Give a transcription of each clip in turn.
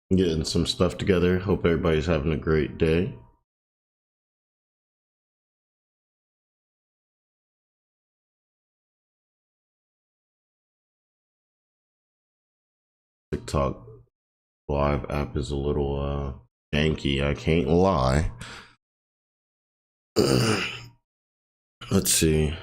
Getting some stuff together. Hope everybody's having a great day. TikTok live app is a little janky, I can't lie. Let's see.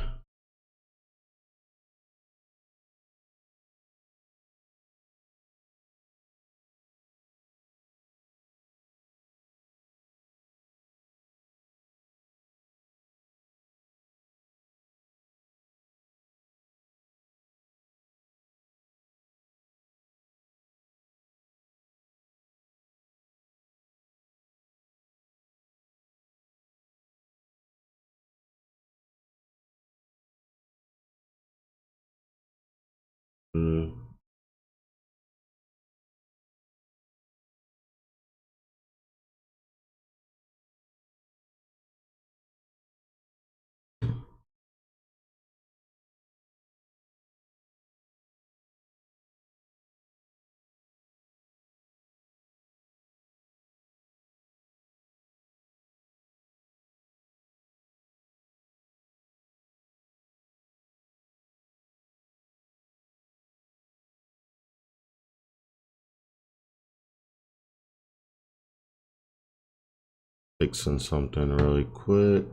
Fixing something really quick.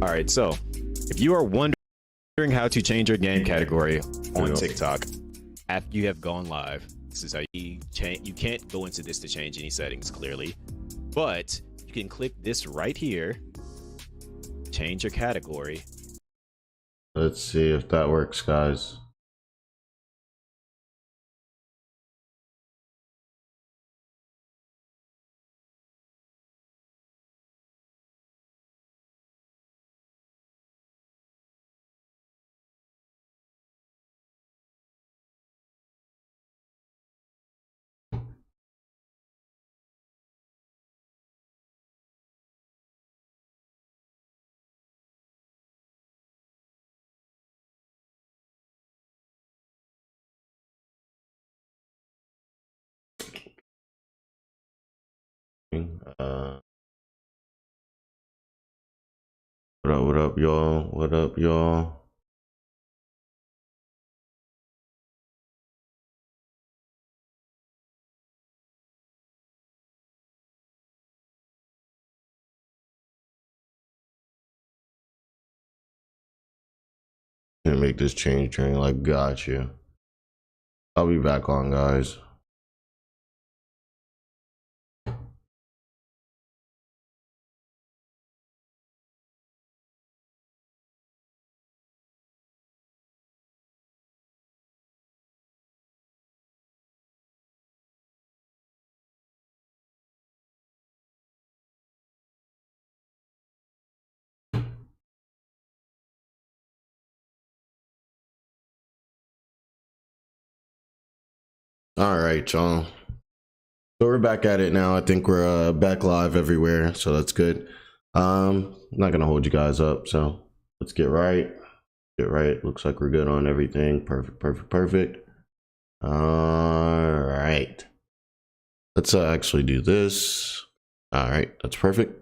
All right, so if you are wondering how to change your game category on TikTok after you have gone live, this is how you change. You can't go into this to change any settings clearly, but you can click this right here, change your category. Let's see if that works, guys. What up, y'all? What up, y'all? Can't make this change during like got you. I'll be back on, guys. All right, y'all. So we're back at it now. I think we're back live everywhere, so that's good. I'm not gonna hold you guys up, so let's get right. Looks like we're good on everything. Perfect. All right. Let's actually do this. All right, that's perfect.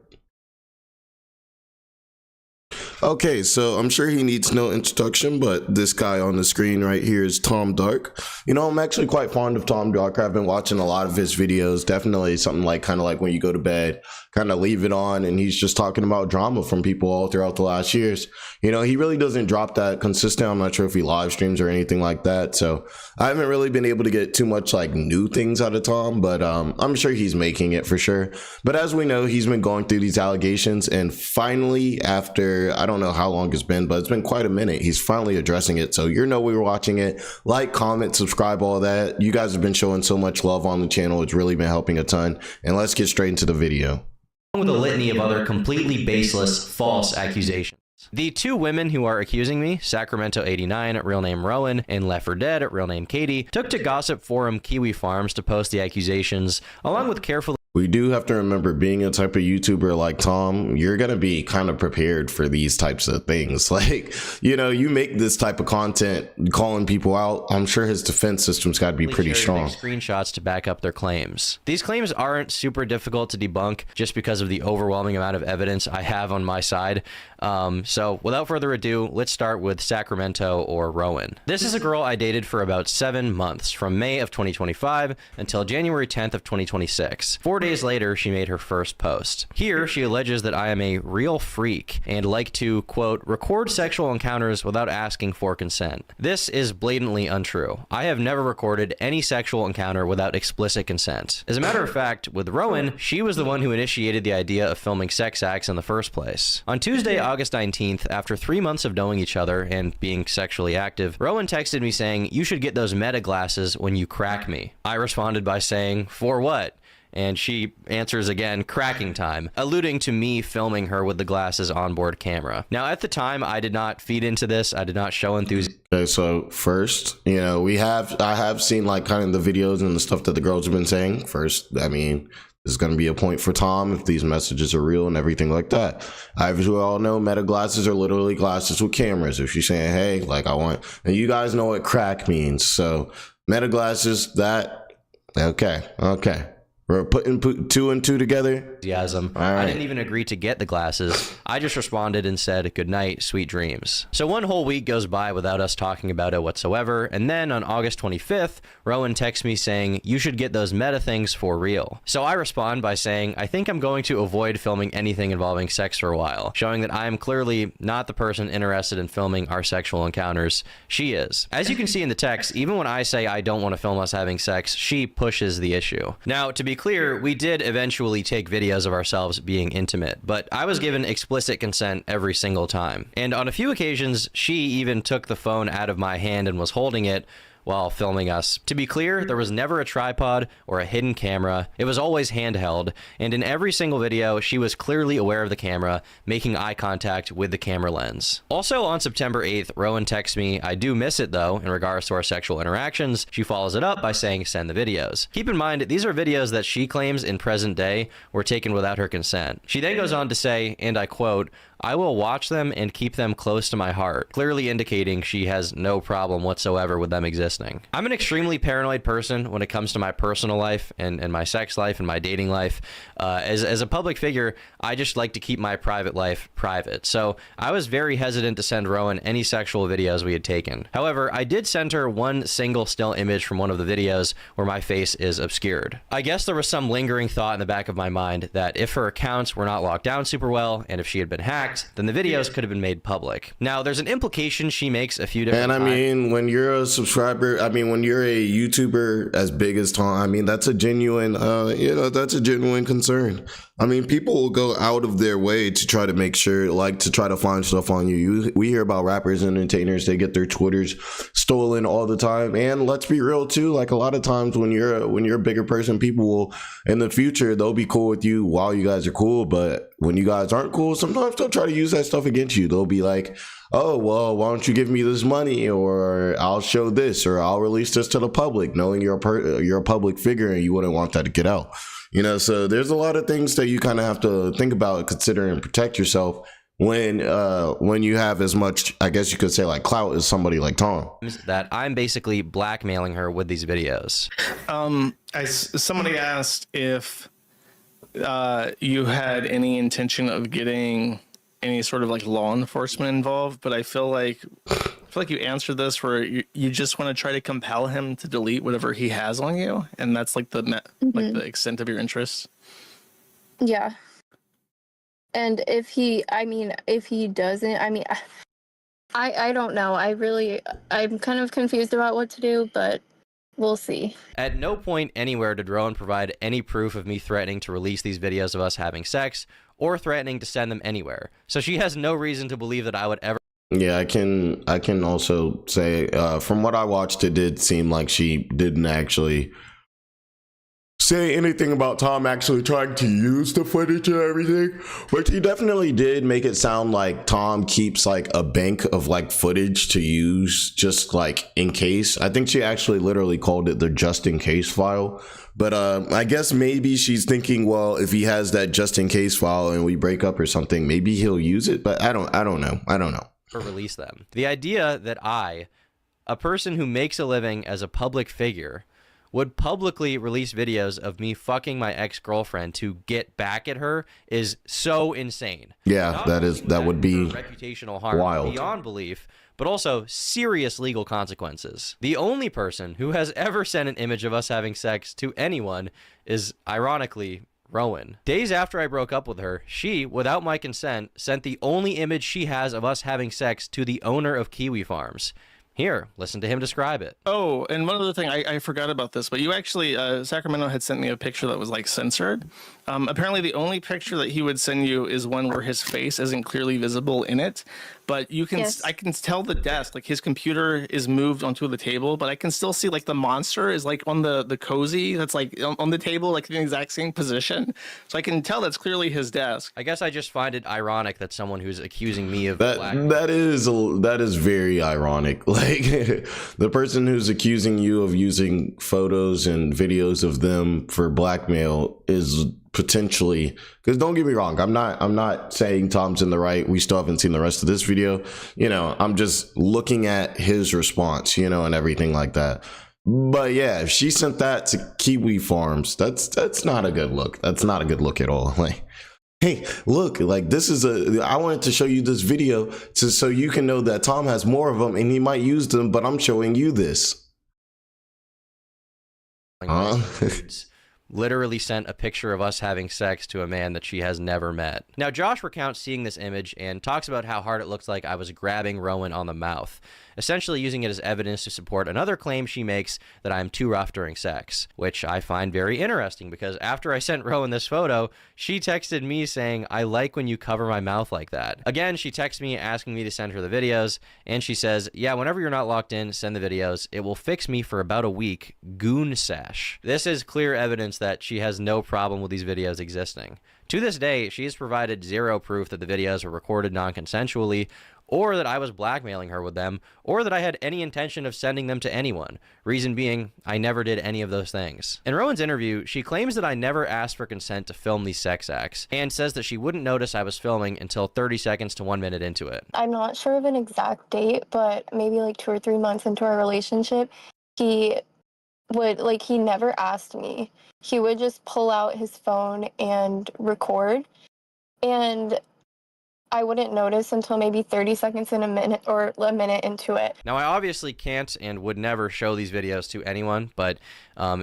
Okay, so I'm sure he needs no introduction, but this guy on the screen right here is Tom Dark. You know, I'm actually quite fond of Tom Dark. I've been watching a lot of his videos. Definitely something like kind of like when you go to bed, kind of leave it on, and he's just talking about drama from people all throughout the last years. You know, he really doesn't drop that consistent. I'm not sure if he live streams or anything like that. So I haven't really been able to get too much like new things out of Tom, but I'm sure he's making it for sure. But as we know, he's been going through these allegations, and finally, after I don't know how long it's been, but it's been quite a minute, he's finally addressing it. So you know we were watching it. Like, comment, subscribe, all that. You guys have been showing so much love on the channel. It's really been helping a ton. And let's get straight into the video. With a litany of other completely baseless, false accusations. The two women who are accusing me, Sacramento89, real name Rowan, and Left 4 Dead, real name Katie, took to gossip forum Kiwi Farms to post the accusations, along with carefully... We do have to remember, being a type of YouTuber like Tom, you're going to be kind of prepared for these types of things. Like, you know, you make this type of content calling people out. I'm sure his defense system's got to be pretty strong. Screenshots to back up their claims. These claims aren't super difficult to debunk just because of the overwhelming amount of evidence I have on my side. So without further ado, let's start with Sacramento, or Rowan. This is a girl I dated for about 7 months, from May of 2025 until January 10th of 2026. 4 days later, she made her first post. Here, she alleges that I am a real freak and like to, quote, record sexual encounters without asking for consent. This is blatantly untrue. I have never recorded any sexual encounter without explicit consent. As a matter of fact, with Rowan, she was the one who initiated the idea of filming sex acts in the first place. On Tuesday, August 19th, after 3 months of knowing each other and being sexually active, Rowan texted me saying, "You should get those Meta glasses when you crack me." I responded by saying, "For what?" And she answers again, "Cracking time," alluding to me filming her with the glasses onboard camera. Now, at the time, I did not feed into this. I did not show enthusiasm. Okay, so first, you know, I have seen like kind of the videos and the stuff that the girls have been saying. First, I mean, this is going to be a point for Tom if these messages are real and everything like that. As we all know, Meta glasses are literally glasses with cameras. If she's saying, hey, like I want, and you guys know what crack means. So Meta glasses, that, okay. We're putting two and two together. All right. I didn't even agree to get the glasses. I just responded and said, "Good night, sweet dreams." So 1 whole week goes by without us talking about it whatsoever. And then on August 25th, Rowan texts me saying, "You should get those Meta things for real." So I respond by saying, "I think I'm going to avoid filming anything involving sex for a while," showing that I am clearly not the person interested in filming our sexual encounters. She is. As you can see in the text, even when I say I don't want to film us having sex, she pushes the issue. Now, to be clear, we did eventually take videos of ourselves being intimate, but I was given explicit consent every single time. And on a few occasions, she even took the phone out of my hand and was holding it while filming us. To be clear, there was never a tripod or a hidden camera. It was always handheld, and in every single video, she was clearly aware of the camera, making eye contact with the camera lens. Also, on September 8th, Rowan texts me, "I do miss it though," in regards to our sexual interactions. She follows it up by saying, "Send the videos." Keep in mind, these are videos that she claims in present day were taken without her consent. She then goes on to say, and I quote, "I will watch them and keep them close to my heart," clearly indicating she has no problem whatsoever with them existing. I'm an extremely paranoid person when it comes to my personal life and my sex life and my dating life. As a public figure, I just like to keep my private life private. So I was very hesitant to send Rowan any sexual videos we had taken. However, I did send her one single still image from one of the videos where my face is obscured. I guess there was some lingering thought in the back of my mind that if her accounts were not locked down super well, and if she had been hacked, then the videos could have been made public. Now, there's an implication she makes a few different times. And I mean, when you're a subscriber, I mean, when you're a YouTuber as big as Tom, I mean, that's a genuine, that's a genuine concern. I mean, people will go out of their way to try to make sure, like, to try to find stuff on you. We hear about rappers and entertainers, they get their Twitters stolen all the time. And let's be real too, like a lot of times when you're a bigger person, people will, in the future, they'll be cool with you while you guys are cool. But when you guys aren't cool, sometimes they'll try to use that stuff against you. They'll be like, "Oh, well, why don't you give me this money, or I'll show this, or I'll release this to the public," knowing you're a public figure and you wouldn't want that to get out. You know, so there's a lot of things that you kind of have to think about, consider, and protect yourself when you have as much, I guess you could say, like clout as somebody like Tom. That I'm basically blackmailing her with these videos. Somebody asked if you had any intention of getting any sort of like law enforcement involved, but I feel like you answered this where you just want to try to compel him to delete whatever he has on you, and that's like the like the extent of your interests. Yeah. And if he doesn't, I don't know. I'm kind of confused about what to do, but we'll see. At no point anywhere did Rowan provide any proof of me threatening to release these videos of us having sex or threatening to send them anywhere. So she has no reason to believe that I would ever. Yeah, I can also say from what I watched, it did seem like she didn't actually say anything about Tom actually trying to use the footage and everything, but she definitely did make it sound like Tom keeps like a bank of like footage to use just like in case. I think she actually literally called it the just in case file. But I guess maybe she's thinking, well, if he has that just in case file and we break up or something, maybe he'll use it. But I don't know. Or release them. The idea that I, a person who makes a living as a public figure, would publicly release videos of me fucking my ex-girlfriend to get back at her is so insane. Yeah, Not that only would be reputational harm wild. beyond belief, but also serious legal consequences. The only person who has ever sent an image of us having sex to anyone is, ironically, Rowan. Days after I broke up with her, she, without my consent, sent the only image she has of us having sex to the owner of Kiwi Farms. Here, listen to him describe it. Oh, and one other thing, I forgot about this, but you actually, Sacramento had sent me a picture that was like censored. Apparently the only picture that he would send you is one where his face isn't clearly visible in it, but you can, Yes. I can tell the desk, like his computer is moved onto the table, but I can still see like the monster is like on the cozy that's like on the table, like in the exact same position. So I can tell that's clearly his desk. I guess I just find it ironic that someone who's accusing me of black... that is very ironic. Like the person who's accusing you of using photos and videos of them for blackmail is potentially, because don't get me wrong, I'm not saying Tom's in the right. We still haven't seen the rest of this video. You know, I'm just looking at his response, you know, and everything like that. But yeah, if she sent that to Kiwi Farms, that's not a good look. That's not a good look at all. Like, hey, look, like I wanted to show you this video so you can know that Tom has more of them and he might use them, but I'm showing you this. Literally sent a picture of us having sex to a man that she has never met. Now, Josh recounts seeing this image and talks about how hard it looks like I was grabbing Rowan on the mouth, essentially using it as evidence to support another claim she makes that I'm too rough during sex, which I find very interesting because after I sent Rowan this photo, she texted me saying, "I like when you cover my mouth like that." Again, she texts me asking me to send her the videos, and she says, "Yeah, whenever you're not locked in, send the videos. It will fix me for about a week. Goon sesh." This is clear evidence that she has no problem with these videos existing. To this day, she has provided zero proof that the videos were recorded non-consensually, or that I was blackmailing her with them, or that I had any intention of sending them to anyone. Reason being, I never did any of those things. In Rowan's interview, she claims that I never asked for consent to film these sex acts, and says that she wouldn't notice I was filming until 30 seconds to 1 minute into it. I'm not sure of an exact date, but maybe like 2 or 3 months into our relationship, he never asked me. He would just pull out his phone and record, and I wouldn't notice until maybe 30 seconds in a minute or a minute into it. Now, I obviously can't and would never show these videos to anyone, but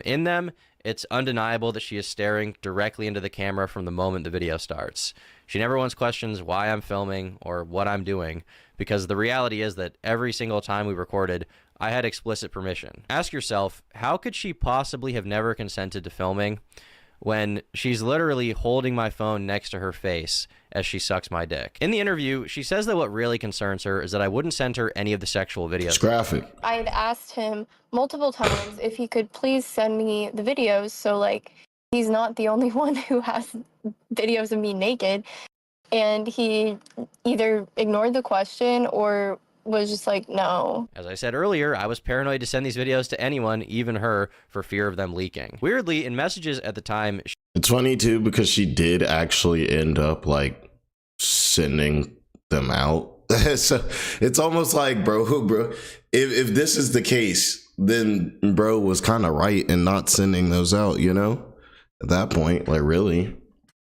in them, it's undeniable that she is staring directly into the camera from the moment the video starts. She never once questions why I'm filming or what I'm doing, because the reality is that every single time we recorded, I had explicit permission. Ask yourself, how could she possibly have never consented to filming when she's literally holding my phone next to her face as she sucks my dick? In the interview, she says that what really concerns her is that I wouldn't send her any of the sexual videos. It's graphic. I had asked him multiple times if he could please send me the videos, so like he's not the only one who has videos of me naked, and he either ignored the question or was just like, no. As I said earlier, I was paranoid to send these videos to anyone, even her, for fear of them leaking. Weirdly, in messages at the time... It's funny too because she did actually end up like sending them out. So it's almost like, bro, if this is the case, then bro was kind of right in not sending those out, you know? At that point, like really.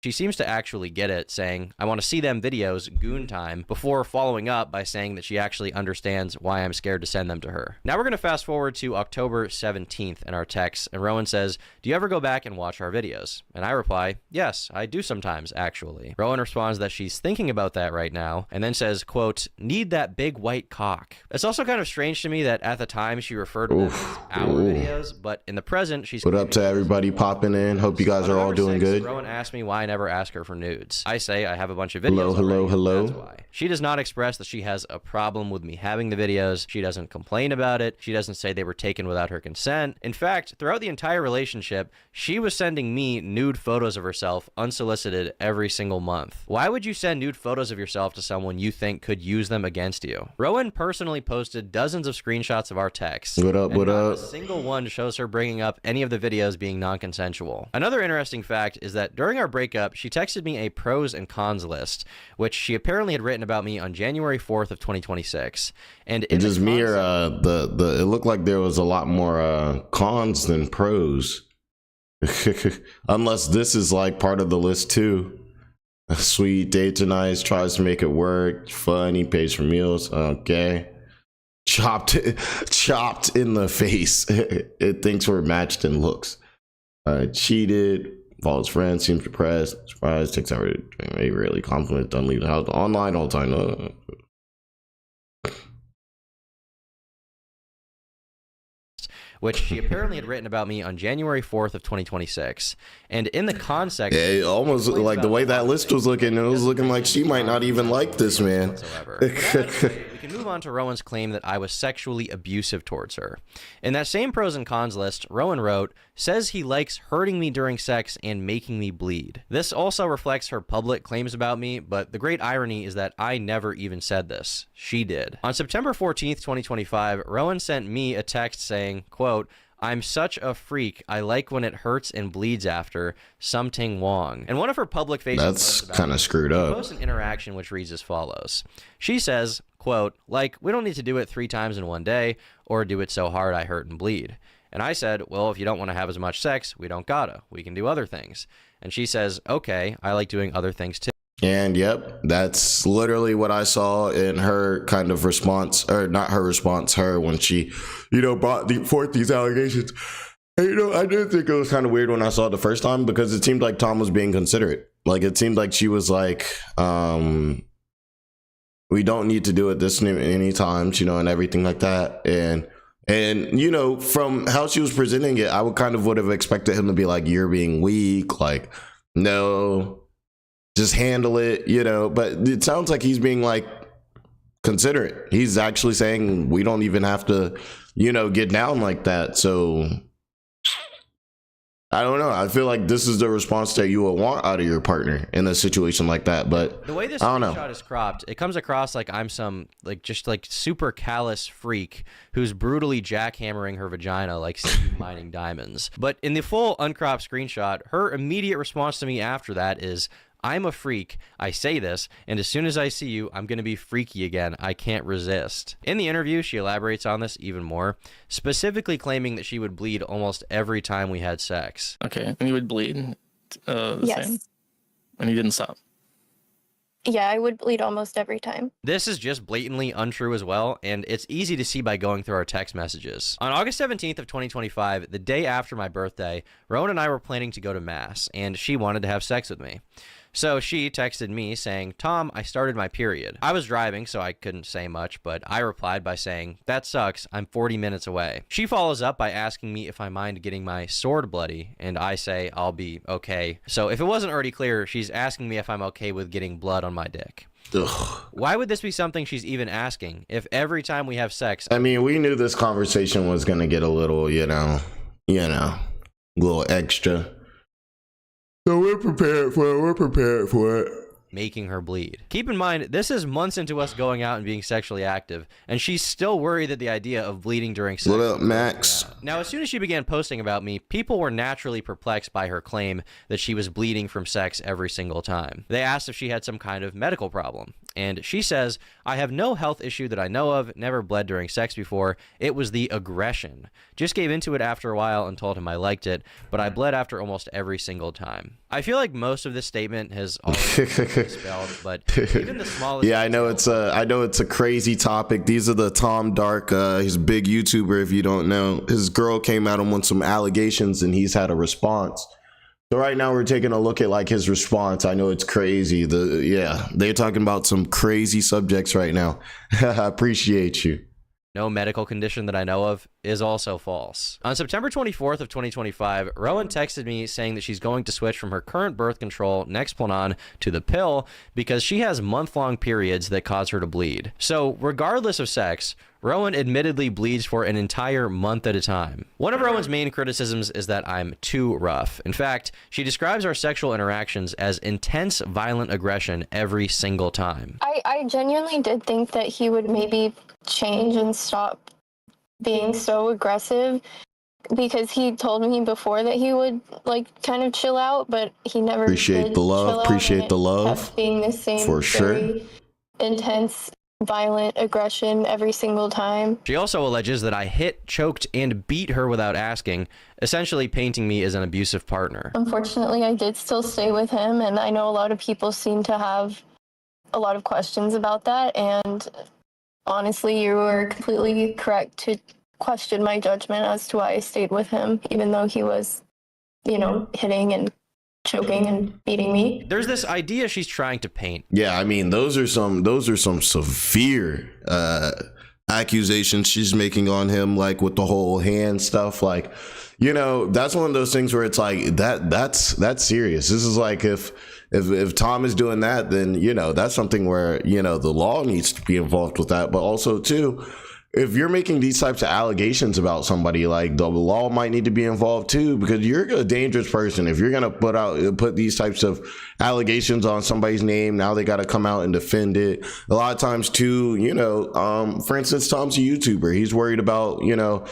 She seems to actually get it, saying, "I want to see them videos, goon time," before following up by saying that she actually understands why I'm scared to send them to her. Now we're going to fast forward to October 17th in our text, and Rowan says, "Do you ever go back and watch our videos?" And I reply, "Yes, I do sometimes, actually." Rowan responds that she's thinking about that right now, and then says, quote, "Need that big white cock." It's also kind of strange to me that at the time she referred to them as our videos, but in the present she's... What up to everybody popping in? Hope you guys are all doing good. Rowan asked me why I never ask her for nudes. I say I have a bunch of videos. Hello, hello, already, hello. That's why. She does not express that she has a problem with me having the videos. She doesn't complain about it. She doesn't say they were taken without her consent. In fact, throughout the entire relationship, she was sending me nude photos of herself unsolicited every single month. Why would you send nude photos of yourself to someone you think could use them against you? Rowan personally posted dozens of screenshots of our texts. What up, and what not up? a single one shows her bringing up any of the videos being non-consensual. Another interesting fact is that during our breakup, she texted me a pros and cons list, which she apparently had written about me on January 4th of 2026. And in It's the just me or concept- it looked like there was a lot more cons than pros. Unless this is like part of the list too. Sweet, dates are nice, tries to make it work, fun, he pays for meals. Okay. Chopped in the face. It thinks we're matched in looks. Cheated, follows friends, seems depressed, surprised, takes hours to drink, maybe really compliment, doesn't leave the house, online all the time. which she apparently had written about me on January 4th of 2026. And in the con section, Yeah, it almost like the way that list was looking, it was looking like she might not even like this man. whatsoever. But anyway, we can move on to Rowan's claim that I was sexually abusive towards her. In that same pros and cons list, Rowan wrote, says he likes hurting me during sex and making me bleed. This also reflects her public claims about me, but the great irony is that I never even said this. She did. On September 14th, 2025, Rowan sent me a text saying, quote, I'm such a freak. I like when it hurts and bleeds after. Something Wong. And one of her public facing That's kind of screwed up. posts an interaction which reads as follows. She says, quote, like, we don't need to do it 3 times in one day or do it so hard I hurt and bleed. And I said, well, if you don't want to have as much sex, we don't gotta. We can do other things. And she says, okay, I like doing other things too. And yep, that's literally what I saw in her kind of response, or not her response, her when she, brought forth these allegations. And, I did think it was kind of weird when I saw it the first time because it seemed like Tom was being considerate. Like, it seemed like she was like, we don't need to do it this many times, and everything like that. And from how she was presenting it, I would have expected him to be like, you're being weak, like, no, just handle it, but it sounds like he's being like considerate. He's actually saying we don't even have to, get down like that. So I don't know. I feel like this is the response that you would want out of your partner in a situation like that. But the way this I don't know. shot is cropped, it comes across like I'm some just super callous freak who's brutally jackhammering her vagina like Steve mining diamonds. But in the full uncropped screenshot, her immediate response to me after that is, I'm a freak. I say this, and as soon as I see you, I'm going to be freaky again. I can't resist. In the interview, she elaborates on this even more, specifically claiming that she would bleed almost every time we had sex. Okay, and you would bleed the Yes. same? And you didn't stop? Yeah, I would bleed almost every time. This is just blatantly untrue as well, and it's easy to see by going through our text messages. On August 17th of 2025, the day after my birthday, Rowan and I were planning to go to Mass, and she wanted to have sex with me. So she texted me saying, Tom, I started my period. I was driving, so I couldn't say much, but I replied by saying, that sucks, I'm 40 minutes away. She follows up by asking me if I mind getting my sword bloody, and I say I'll be okay. So if it wasn't already clear, she's asking me if I'm okay with getting blood on my dick. Ugh. Why would this be something she's even asking if every time we have sex... I mean, we knew this conversation was going to get a little, a little extra. So we're prepared for it. making her bleed. Keep in mind, this is months into us going out and being sexually active, and she's still worried that the idea of bleeding during sex... What up, Max? Now, as soon as she began posting about me, people were naturally perplexed by her claim that she was bleeding from sex every single time. They asked if she had some kind of medical problem, and she says, I have no health issue that I know of, never bled during sex before. It was the aggression. Just gave into it after a while and told him I liked it, but I bled after almost every single time. I feel like most of this statement has already been spelled, but even the smallest... Yeah, I know it's a crazy topic. These are the Tom Dark, he's a big YouTuber if you don't know. His girl came at him with some allegations and he's had a response. So right now we're taking a look at like his response. I know it's crazy. They're talking about some crazy subjects right now. I appreciate you. no medical condition that I know of, is also false. On September 24th of 2025, Rowan texted me saying that she's going to switch from her current birth control, Nexplanon, to the pill because she has month-long periods that cause her to bleed. So regardless of sex, Rowan admittedly bleeds for an entire month at a time. One of Rowan's main criticisms is that I'm too rough. In fact, she describes our sexual interactions as intense, violent aggression every single time. I genuinely did think that he would maybe change and stop being so aggressive, because he told me before that he would like kind of chill out, but he never Appreciate did the love. chill out, Appreciate and the it love. kept being the same For sure. very intense, violent aggression every single time. She also alleges that I hit, choked, and beat her without asking, essentially painting me as an abusive partner. Unfortunately, I did still stay with him, and I know a lot of people seem to have a lot of questions about that, and honestly, you were completely correct to question my judgment as to why I stayed with him, even though he was, you know, hitting and choking and beating me. There's this idea she's trying to paint. Yeah, I mean, those are some severe accusations she's making on him, like with the whole hand stuff. Like, you know, that's one of those things where it's like that's serious. This is like if Tom is doing that, then, you know, that's something where, you know, the law needs to be involved with that. But also too, if you're making these types of allegations about somebody, like, the law might need to be involved too, because you're a dangerous person. If you're going to put these types of allegations on somebody's name, now they got to come out and defend it. A lot of times too, you know, for instance, Tom's a YouTuber. He's worried about, you know,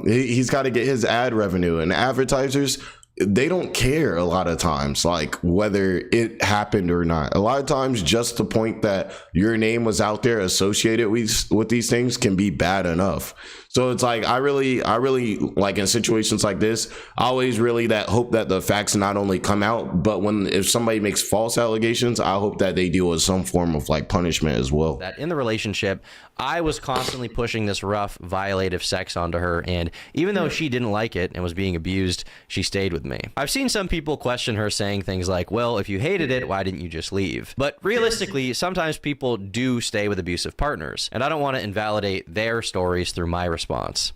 he's got to get his ad revenue, and advertisers, they don't care a lot of times, like, whether it happened or not. A lot of times, just the point that your name was out there associated with these things can be bad enough. So it's like, I really like, in situations like this, I always really hope that the facts not only come out, but if somebody makes false allegations, I hope that they deal with some form of like punishment as well. That in the relationship, I was constantly pushing this rough, violative sex onto her, and even though she didn't like it and was being abused, she stayed with me. I've seen some people question her, saying things like, well, if you hated it, why didn't you just leave? But realistically, sometimes people do stay with abusive partners, and I don't want to invalidate their stories through my response.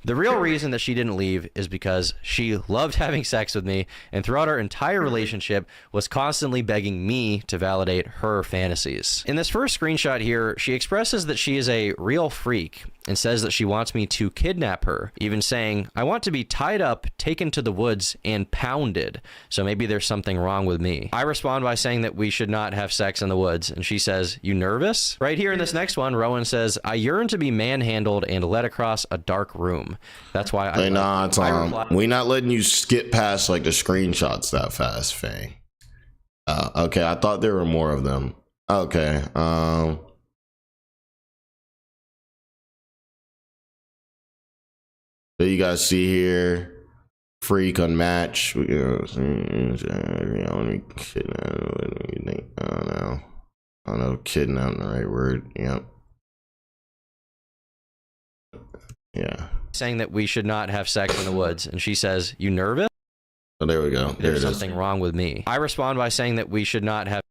The real reason that she didn't leave is because she loved having sex with me, and throughout our entire relationship was constantly begging me to validate her fantasies. In this first screenshot here, she expresses that she is a real freak and says that she wants me to kidnap her, even saying, I want to be tied up, taken to the woods, and pounded, so maybe there's something wrong with me. I respond by saying that we should not have sex in the woods, and she says, you nervous? Right here in this next one, Rowan says, I yearn to be manhandled and led across a dark room. That's why Hey, nah, Tom, we not letting you skip past like the screenshots that fast, Faye. Okay, I thought there were more of them. Okay, so you guys see here, freak unmatched. I don't know, kidnap the right word. Yep. Yeah. Saying that we should not have sex in the woods, and she says, you nervous? Oh, there we go. There There's it is. something wrong with me. I respond by saying that we should not have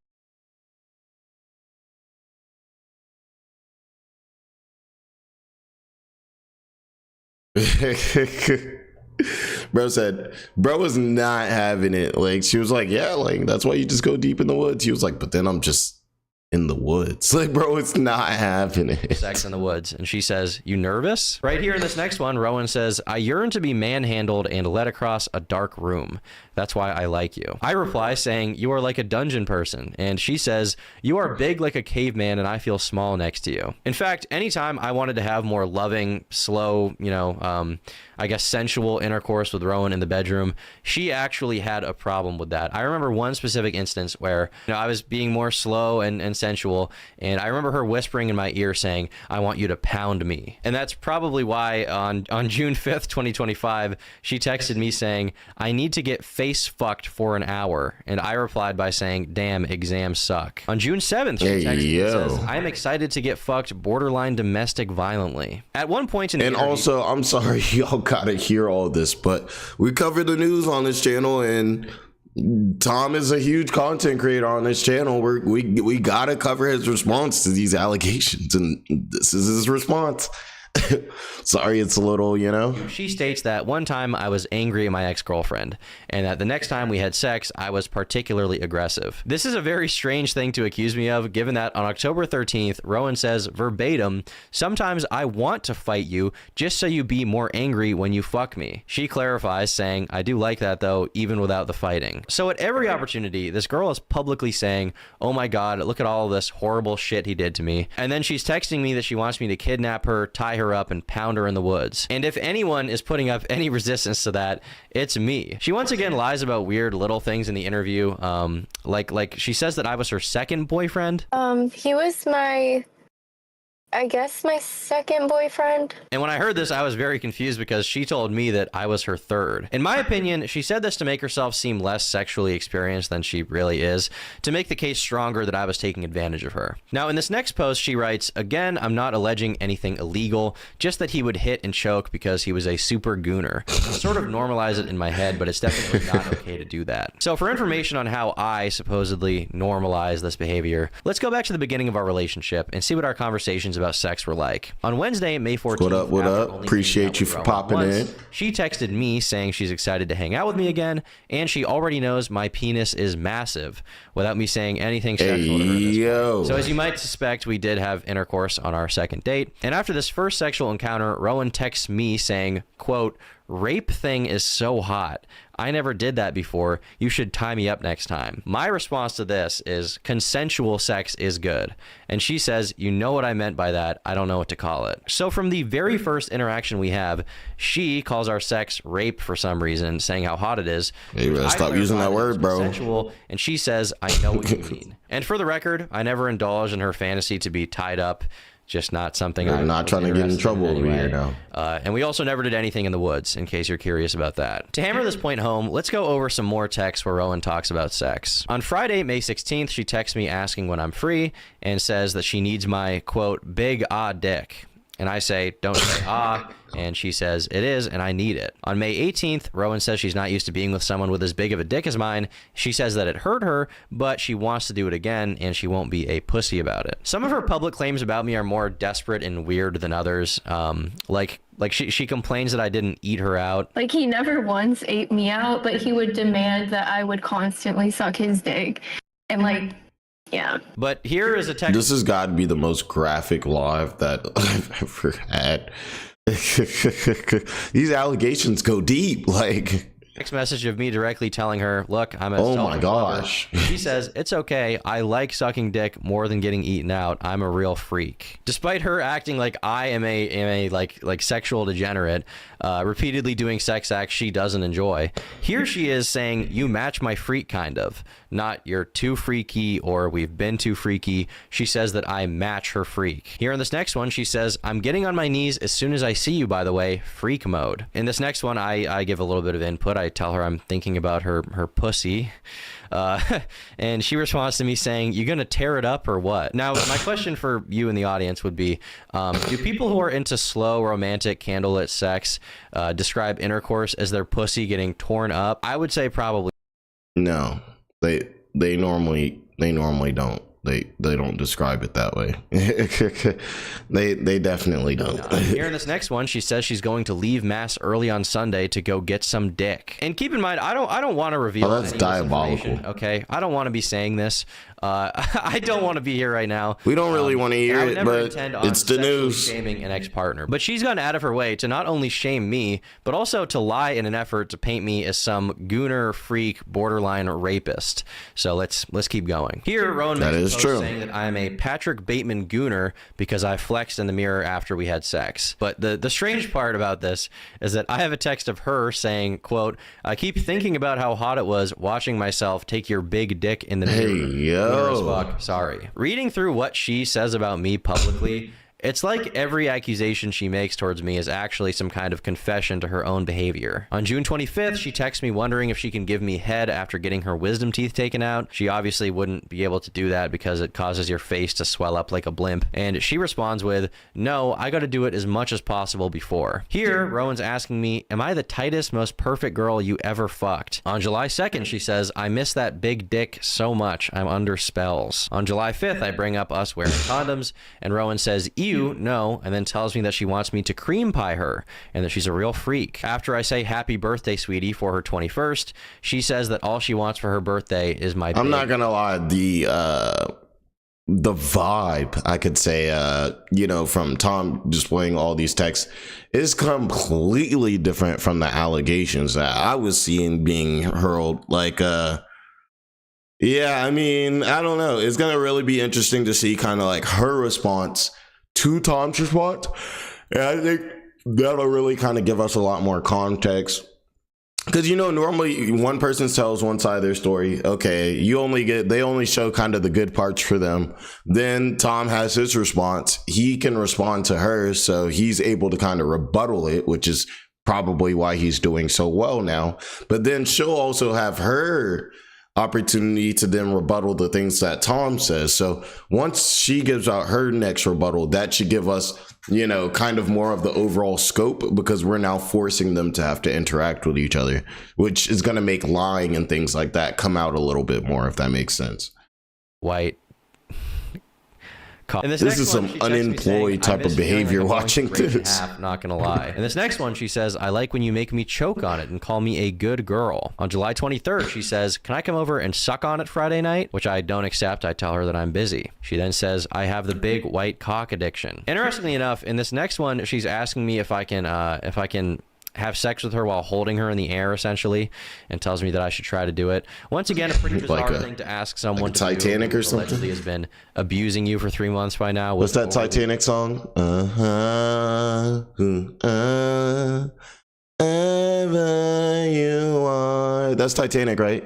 Bro said, bro was not having it. Like, she was like, yeah, like, that's why you just go deep in the woods. He was like, but then I'm just in the woods. Like, bro, it's not having it. sex in the woods, and she says, you nervous? Right here in this next one, Rowan says, I yearn to be manhandled and led across a dark room. That's why I like you. I reply saying, you are like a dungeon person, and she says, you are big like a caveman and I feel small next to you. In fact, anytime I wanted to have more loving, slow, you know, I guess sensual intercourse with Rowan in the bedroom, she actually had a problem with that. I remember one specific instance where, you know, I was being more slow and sensual, and I remember her whispering in my ear saying, I want you to pound me. And that's probably why on June 5th, 2025, she texted me saying, I need to get face fucked for an hour. And I replied by saying, damn, exams suck. On June 7th, she texted me and says, I am excited to get fucked borderline domestic violently. At one point in the And interview, also, I'm sorry, y'all gotta hear all this, but we cover the news on this channel, and Tom is a huge content creator on this channel. We gotta cover his response to these allegations, and this is his response. Sorry, it's a little, you know. She states that one time I was angry at my ex-girlfriend, and that the next time we had sex, I was particularly aggressive. This is a very strange thing to accuse me of, given that on October 13th, Rowan says verbatim, "Sometimes I want to fight you just so you be more angry when you fuck me." She clarifies, saying, "I do like that though, even without the fighting." So at every opportunity, this girl is publicly saying, "Oh my God, look at all this horrible shit he did to me." And then she's texting me that she wants me to kidnap her, tie her up, and pound her in the woods. And if anyone is putting up any resistance to that, it's me. She once again lies about weird little things in the interview. Like she says that I was her second boyfriend. He was I guess my second boyfriend. And when I heard this, I was very confused because she told me that I was her third. In my opinion, she said this to make herself seem less sexually experienced than she really is, to make the case stronger that I was taking advantage of her. Now, in this next post, she writes, "Again, I'm not alleging anything illegal, just that he would hit and choke because he was a super gooner. I sort of normalize it in my head, but it's definitely not okay to do that." So for information on how I supposedly normalize this behavior, let's go back to the beginning of our relationship and see what our conversations about sex were like. On Wednesday, May 14th, What after up? only Appreciate hanging out you with for Rowan popping once, in. she texted me saying she's excited to hang out with me again, and she already knows my penis is massive, without me saying anything sexual to her at this point. So as you might suspect, we did have intercourse on our second date, and after this first sexual encounter, Rowan texts me saying, quote, "Rape thing is so hot. I never did that before. You should tie me up next time." My response to this is consensual sex is good. And she says, "You know what I meant by that. I don't know what to call it." So from the very first interaction we have, she calls our sex rape for some reason, saying how hot it is. Hey, bro, stop using that word, bro. Consensual, and she says, "I know what you mean." And for the record, I never indulged in her fantasy to be tied up. Just not something I'm not trying to get in trouble over here now. And we also never did anything in the woods, in case you're curious about that. To hammer this point home, let's go over some more texts where Rowan talks about sex. On Friday, May 16th, she texts me asking when I'm free and says that she needs my, quote, "big dick." And I say, "Don't say ah," and she says, "It is, and I need it." On May 18th, Rowan says she's not used to being with someone with as big of a dick as mine. She says that it hurt her, but she wants to do it again, and she won't be a pussy about it. Some of her public claims about me are more desperate and weird than others. Like she complains that I didn't eat her out. Like, he never once ate me out, but he would demand that I would constantly suck his dick. And, like, yeah. But here is a text. This has got to be the most graphic live that I've ever had. These allegations go deep. Like, Text message of me directly telling her, "Look, I'm a oh my selfish gosh." lover." She says, "It's okay. I like sucking dick more than getting eaten out. I'm a real freak." Despite her acting like I am a like sexual degenerate, repeatedly doing sex acts she doesn't enjoy, here she is saying, "You match my freak," kind of. Not "you're too freaky" or "we've been too freaky." She says that I match her freak. Here in this next one, she says, "I'm getting on my knees as soon as I see you, by the way, freak mode." In this next one, I give a little bit of input. I tell her I'm thinking about her pussy. And she responds to me saying, "You gonna tear it up or what?" Now, my question for you in the audience would be, do people who are into slow, romantic, candlelit sex describe intercourse as their pussy getting torn up? I would say probably No, they normally don't. They don't describe it that way. they definitely don't. Here in this next one, she says she's going to leave mass early on Sunday to go get some dick. And keep in mind, I don't want to reveal. Oh, that's any diabolical. information, okay, I don't want to be saying this. I don't want to be here right now. We don't really want to hear it, but it's the news. Shaming an ex-partner, but she's gone out of her way to not only shame me, but also to lie in an effort to paint me as some gooner, freak, borderline rapist. So let's keep going. Here, Rowan makes a post saying that I am a Patrick Bateman gooner because I flexed in the mirror after we had sex. But the strange part about this is that I have a text of her saying, quote, "I keep thinking about how hot it was watching myself take your big dick in the mirror." Hey, yo. As fuck. Sorry. Reading through what she says about me publicly, it's like every accusation she makes towards me is actually some kind of confession to her own behavior. On June 25th, she texts me wondering if she can give me head after getting her wisdom teeth taken out. She obviously wouldn't be able to do that because it causes your face to swell up like a blimp. And she responds with, "No, I gotta do it as much as possible before." Here, Rowan's asking me, "Am I the tightest, most perfect girl you ever fucked?" On July 2nd, she says, "I miss that big dick so much. I'm under spells." On July 5th, I bring up us wearing condoms, and Rowan says, ew, no, and then tells me that she wants me to cream pie her and that she's a real freak. After I say happy birthday, sweetie, for her 21st, she says that all she wants for her birthday is my I'm not gonna lie, the vibe, I could say, from Tom displaying all these texts is completely different from the allegations that I was seeing being hurled. Like, yeah, I mean, I don't know. It's going to really be interesting to see kind of like her response to Tom's response. And I think that'll really kind of give us a lot more context. Because, normally one person tells one side of their story. Okay, they only show kind of the good parts for them. Then Tom has his response. He can respond to her. So he's able to kind of rebuttal it, which is probably why he's doing so well now. But then she'll also have her opportunity to then rebuttal the things that Tom says. So once she gives out her next rebuttal, that should give us, kind of more of the overall scope, because we're now forcing them to have to interact with each other, which is going to make lying and things like that come out a little bit more, if that makes sense. White. This is some unemployed type of behavior watching this. Not gonna lie. And this next one, she says, I like when you make me choke on it and call me a good girl. On July 23rd, she says, can I come over and suck on it Friday night? Which I don't accept. I tell her that I'm busy. She then says, I have the big white cock addiction. Interestingly enough, in this next one, she's asking me if I can have sex with her while holding her in the air, essentially, and tells me that I should try to do it. Once again, a pretty bizarre thing to ask someone to Titanic do, or something. Allegedly has been abusing you for 3 months by now. What's that Titanic song? Ever you are. That's Titanic, right?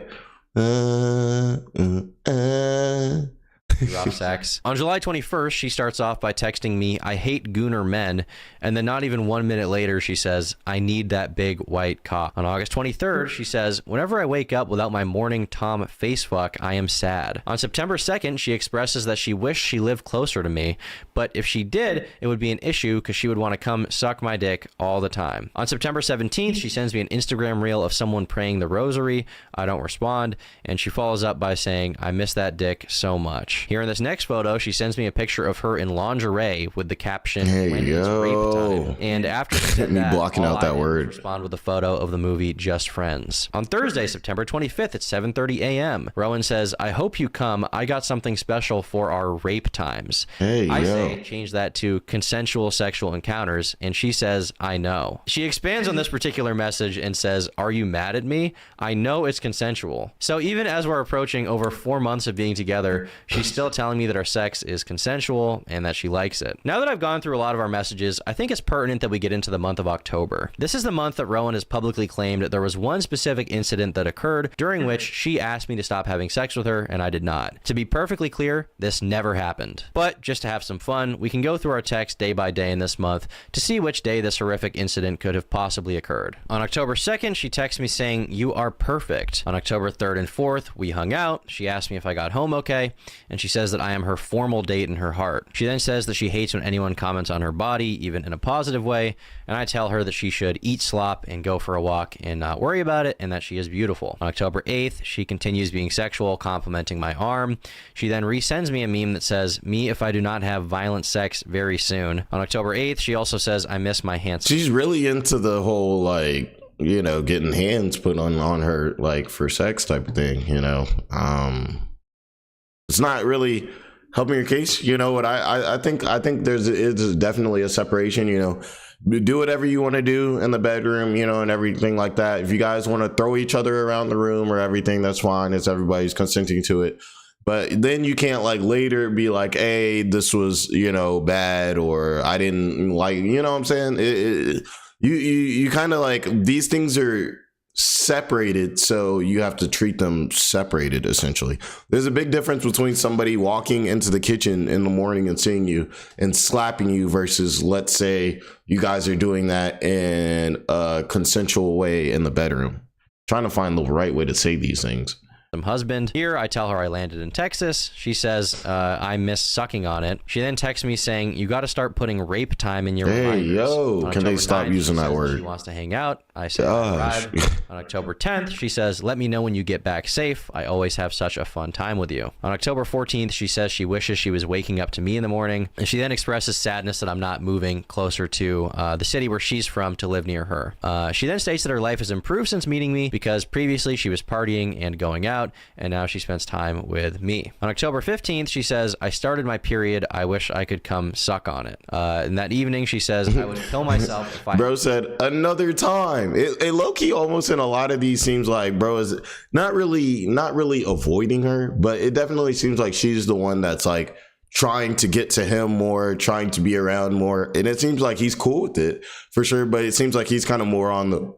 Rough sex. On July 21st, she starts off by texting me, I hate gooner men, and then not even 1 minute later, she says, I need that big white cock. On August 23rd, she says, whenever I wake up without my morning Tom face fuck, I am sad. On September 2nd, she expresses that she wished she lived closer to me, but if she did, it would be an issue because she would want to come suck my dick all the time. On September 17th, she sends me an Instagram reel of someone praying the rosary. I don't respond, and she follows up by saying, I miss that dick so much. Here in this next photo, she sends me a picture of her in lingerie with the caption, when it's rape time. And after she said that, blocking out that word, respond with a photo of the movie Just Friends. On Thursday, September 25th at 7:30 a.m., Rowan says, I hope you come. I got something special for our rape times. I say, change that to consensual sexual encounters, and she says, I know. She expands on this particular message and says, are you mad at me? I know it's consensual. So even as we're approaching over 4 months of being together, she's still telling me that our sex is consensual and that she likes it. Now that I've gone through a lot of our messages, I think it's pertinent that we get into the month of October. This is the month that Rowan has publicly claimed that there was one specific incident that occurred during which she asked me to stop having sex with her and I did not. To be perfectly clear, this never happened. But just to have some fun, we can go through our texts day by day in this month to see which day this horrific incident could have possibly occurred. On October 2nd, she texts me saying, you are perfect. On October 3rd and 4th, we hung out. She asked me if I got home okay, and she says that I am her formal date in her heart. She then says that she hates when anyone comments on her body, even in a positive way, and I tell her that she should eat slop and go for a walk and not worry about it, and that she is beautiful. On October 8th, she continues being sexual, complimenting my arm. She then resends me a meme that says, me if I do not have violent sex very soon. On October 8th, she also says, I miss my handsome. She's really into the whole, getting hands put on her, for sex type of thing, It's not really helping your case. What I think is definitely a separation, do whatever you want to do in the bedroom, and everything like that. If you guys want to throw each other around the room or everything, that's fine. It's everybody's consenting to it. But then you can't later be like, hey, this was, bad, or I didn't what I'm saying? You kind of these things are separated, so you have to treat them separated, essentially. There's a big difference between somebody walking into the kitchen in the morning and seeing you and slapping you versus, let's say, you guys are doing that in a consensual way in the bedroom. Trying to find the right way to say these things. husband. Here, I tell her I landed in Texas. She says, I miss sucking on it. She then texts me saying, you got to start putting rape time in your reminders. Yo, On can they October stop 9th, using she that says word? She wants to hang out. I say, I Gosh. arrived. On October 10th, she says, let me know when you get back safe. I always have such a fun time with you. On October 14th, she says she wishes she was waking up to me in the morning. And she then expresses sadness that I'm not moving closer to the city where she's from to live near her. She then states that her life has improved since meeting me because previously she was partying and going out, and now she spends time with me. On October 15th, she says, I started my period. I wish I could come suck on it. And that evening, she says, I would kill myself if I... Bro said another time. It low-key almost in a lot of these seems like bro is not really avoiding her, but it definitely seems like she's the one that's like trying to get to him more, trying to be around more, and it seems like he's cool with it for sure, but it seems like he's kind of more on the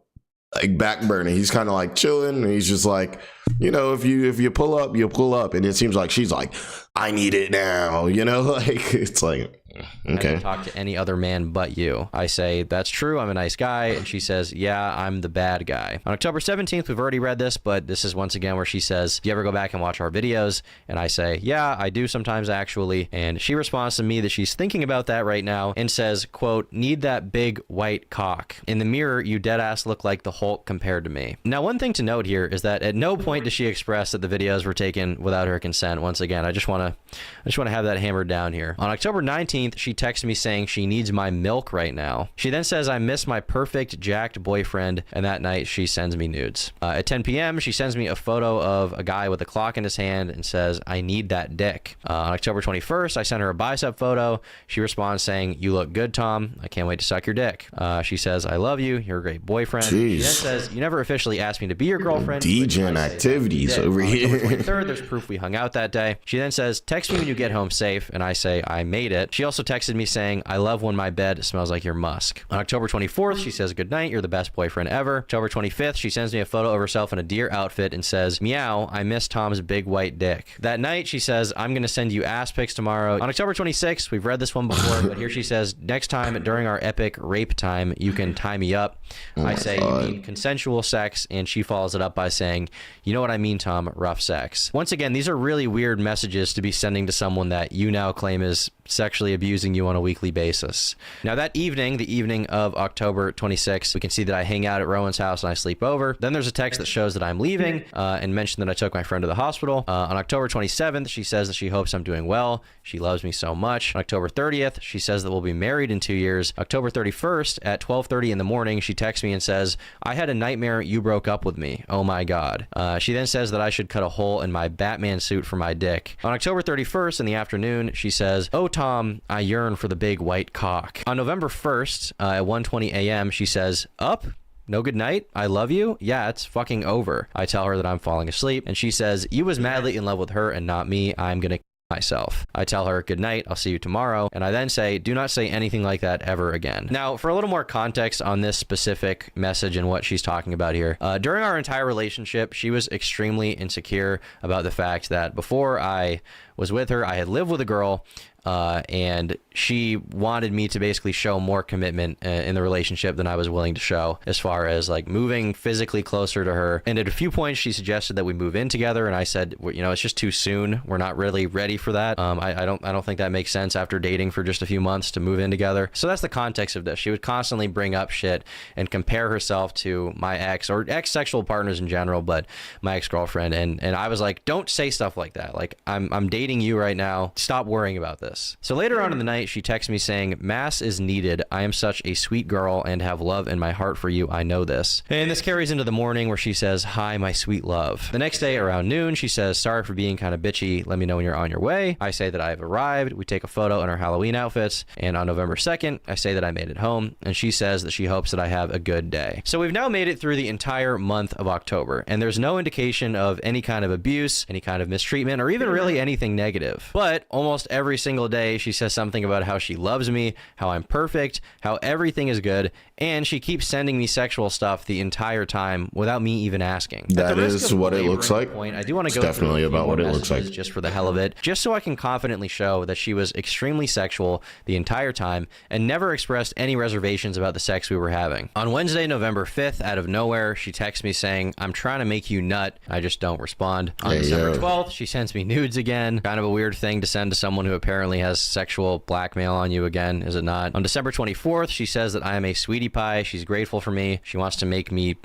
like back burner. He's kind of like chilling, and he's just like, you know, if you pull up, you'll pull up, and it seems like she's like, I need it now, you know, like it's like, I okay. don't talk to any other man but you. I say, that's true. I'm a nice guy. And she says, yeah, I'm the bad guy. On October 17th, we've already read this, but this is once again where she says, do you ever go back and watch our videos? And I say, yeah, I do sometimes actually. And she responds to me that she's thinking about that right now and says, quote, need that big white cock. In the mirror, you dead ass look like the Hulk compared to me. Now, one thing to note here is that at no point does she express that the videos were taken without her consent. Once again, I just want to have that hammered down here. On October 19th, she texts me saying she needs my milk right now. She then says, I miss my perfect jacked boyfriend, and that night she sends me nudes. At 10 p.m., she sends me a photo of a guy with a clock in his hand and says, I need that dick. On October 21st, I sent her a bicep photo. She responds saying, you look good, Tom. I can't wait to suck your dick. She says, I love you. You're a great boyfriend. Jeez. She then says, you never officially asked me to be your girlfriend. Degen activities over here. On October 23rd, there's proof we hung out that day. She then says, text me when you get home safe, and I say, I made it. She also texted me saying, I love when my bed smells like your musk. On October 24th, she says, good night, you're the best boyfriend ever. October 25th, she sends me a photo of herself in a deer outfit and says, meow, I miss Tom's big white dick. That night, she says, I'm going to send you ass pics tomorrow. On October 26th, we've read this one before, but here she says, next time during our epic rape time, you can tie me up. I say, you mean consensual sex, and she follows it up by saying, you know what I mean, Tom, rough sex. Once again, these are really weird messages to be sending to someone that you now claim is sexually abusing you on a weekly basis. Now that evening, the evening of October 26th, we can see that I hang out at Rowan's house and I sleep over. Then there's a text that shows that I'm leaving and mentioned that I took my friend to the hospital. On October 27th, she says that she hopes I'm doing well. She loves me so much. On October 30th, she says that we'll be married in 2 years. October 31st at 12:30 in the morning, she texts me and says, I had a nightmare you broke up with me. Oh my God. She then says that I should cut a hole in my Batman suit for my dick. On October 31st in the afternoon, she says, oh Tom, I yearn for the big white cock. On November 1st at 1:20 a.m., she says, up? No good night? I love you? Yeah, it's fucking over. I tell her that I'm falling asleep, and she says, you was madly in love with her and not me. I'm gonna myself. I tell her, good night, I'll see you tomorrow. And I then say, do not say anything like that ever again. Now, for a little more context on this specific message and what she's talking about here, during our entire relationship, she was extremely insecure about the fact that before I was with her, I had lived with a girl, and she wanted me to basically show more commitment in the relationship than I was willing to show, as far as like moving physically closer to her. And at a few points, she suggested that we move in together, and I said, you know, it's just too soon. We're not really ready for that. I don't think that makes sense after dating for just a few months to move in together. So that's the context of this. She would constantly bring up shit and compare herself to my ex or ex-sexual partners in general, but my ex-girlfriend. And I was like, don't say stuff like that. Like, I'm dating you right now. Stop worrying about this. So later on in the night, she texts me saying, mass is needed. I am such a sweet girl and have love in my heart for you. I know this. And this carries into the morning where she says, hi, my sweet love. The next day around noon, she says, sorry for being kind of bitchy. Let me know when you're on your way. I say that I've arrived. We take a photo in our Halloween outfits. And on November 2nd, I say that I made it home. And she says that she hopes that I have a good day. So we've now made it through the entire month of October. And there's no indication of any kind of abuse, any kind of mistreatment, or even really anything anything negative. But almost every single day, she says something about how she loves me, how I'm perfect, how everything is good, and she keeps sending me sexual stuff the entire time without me even asking. That is what it looks like. I do want to It's go definitely through a few about what more it looks like. messages just for the hell of it, just so I can confidently show that she was extremely sexual the entire time and never expressed any reservations about the sex we were having. On Wednesday, November 5th, out of nowhere, she texts me saying, "I'm trying to make you nut." I just don't respond. On December 12th, she sends me nudes again. Kind of a weird thing to send to someone who apparently has sexual blackmail on you again, is it not? On December 24th, she says that I am a sweetie pie. She's grateful for me. She wants to make me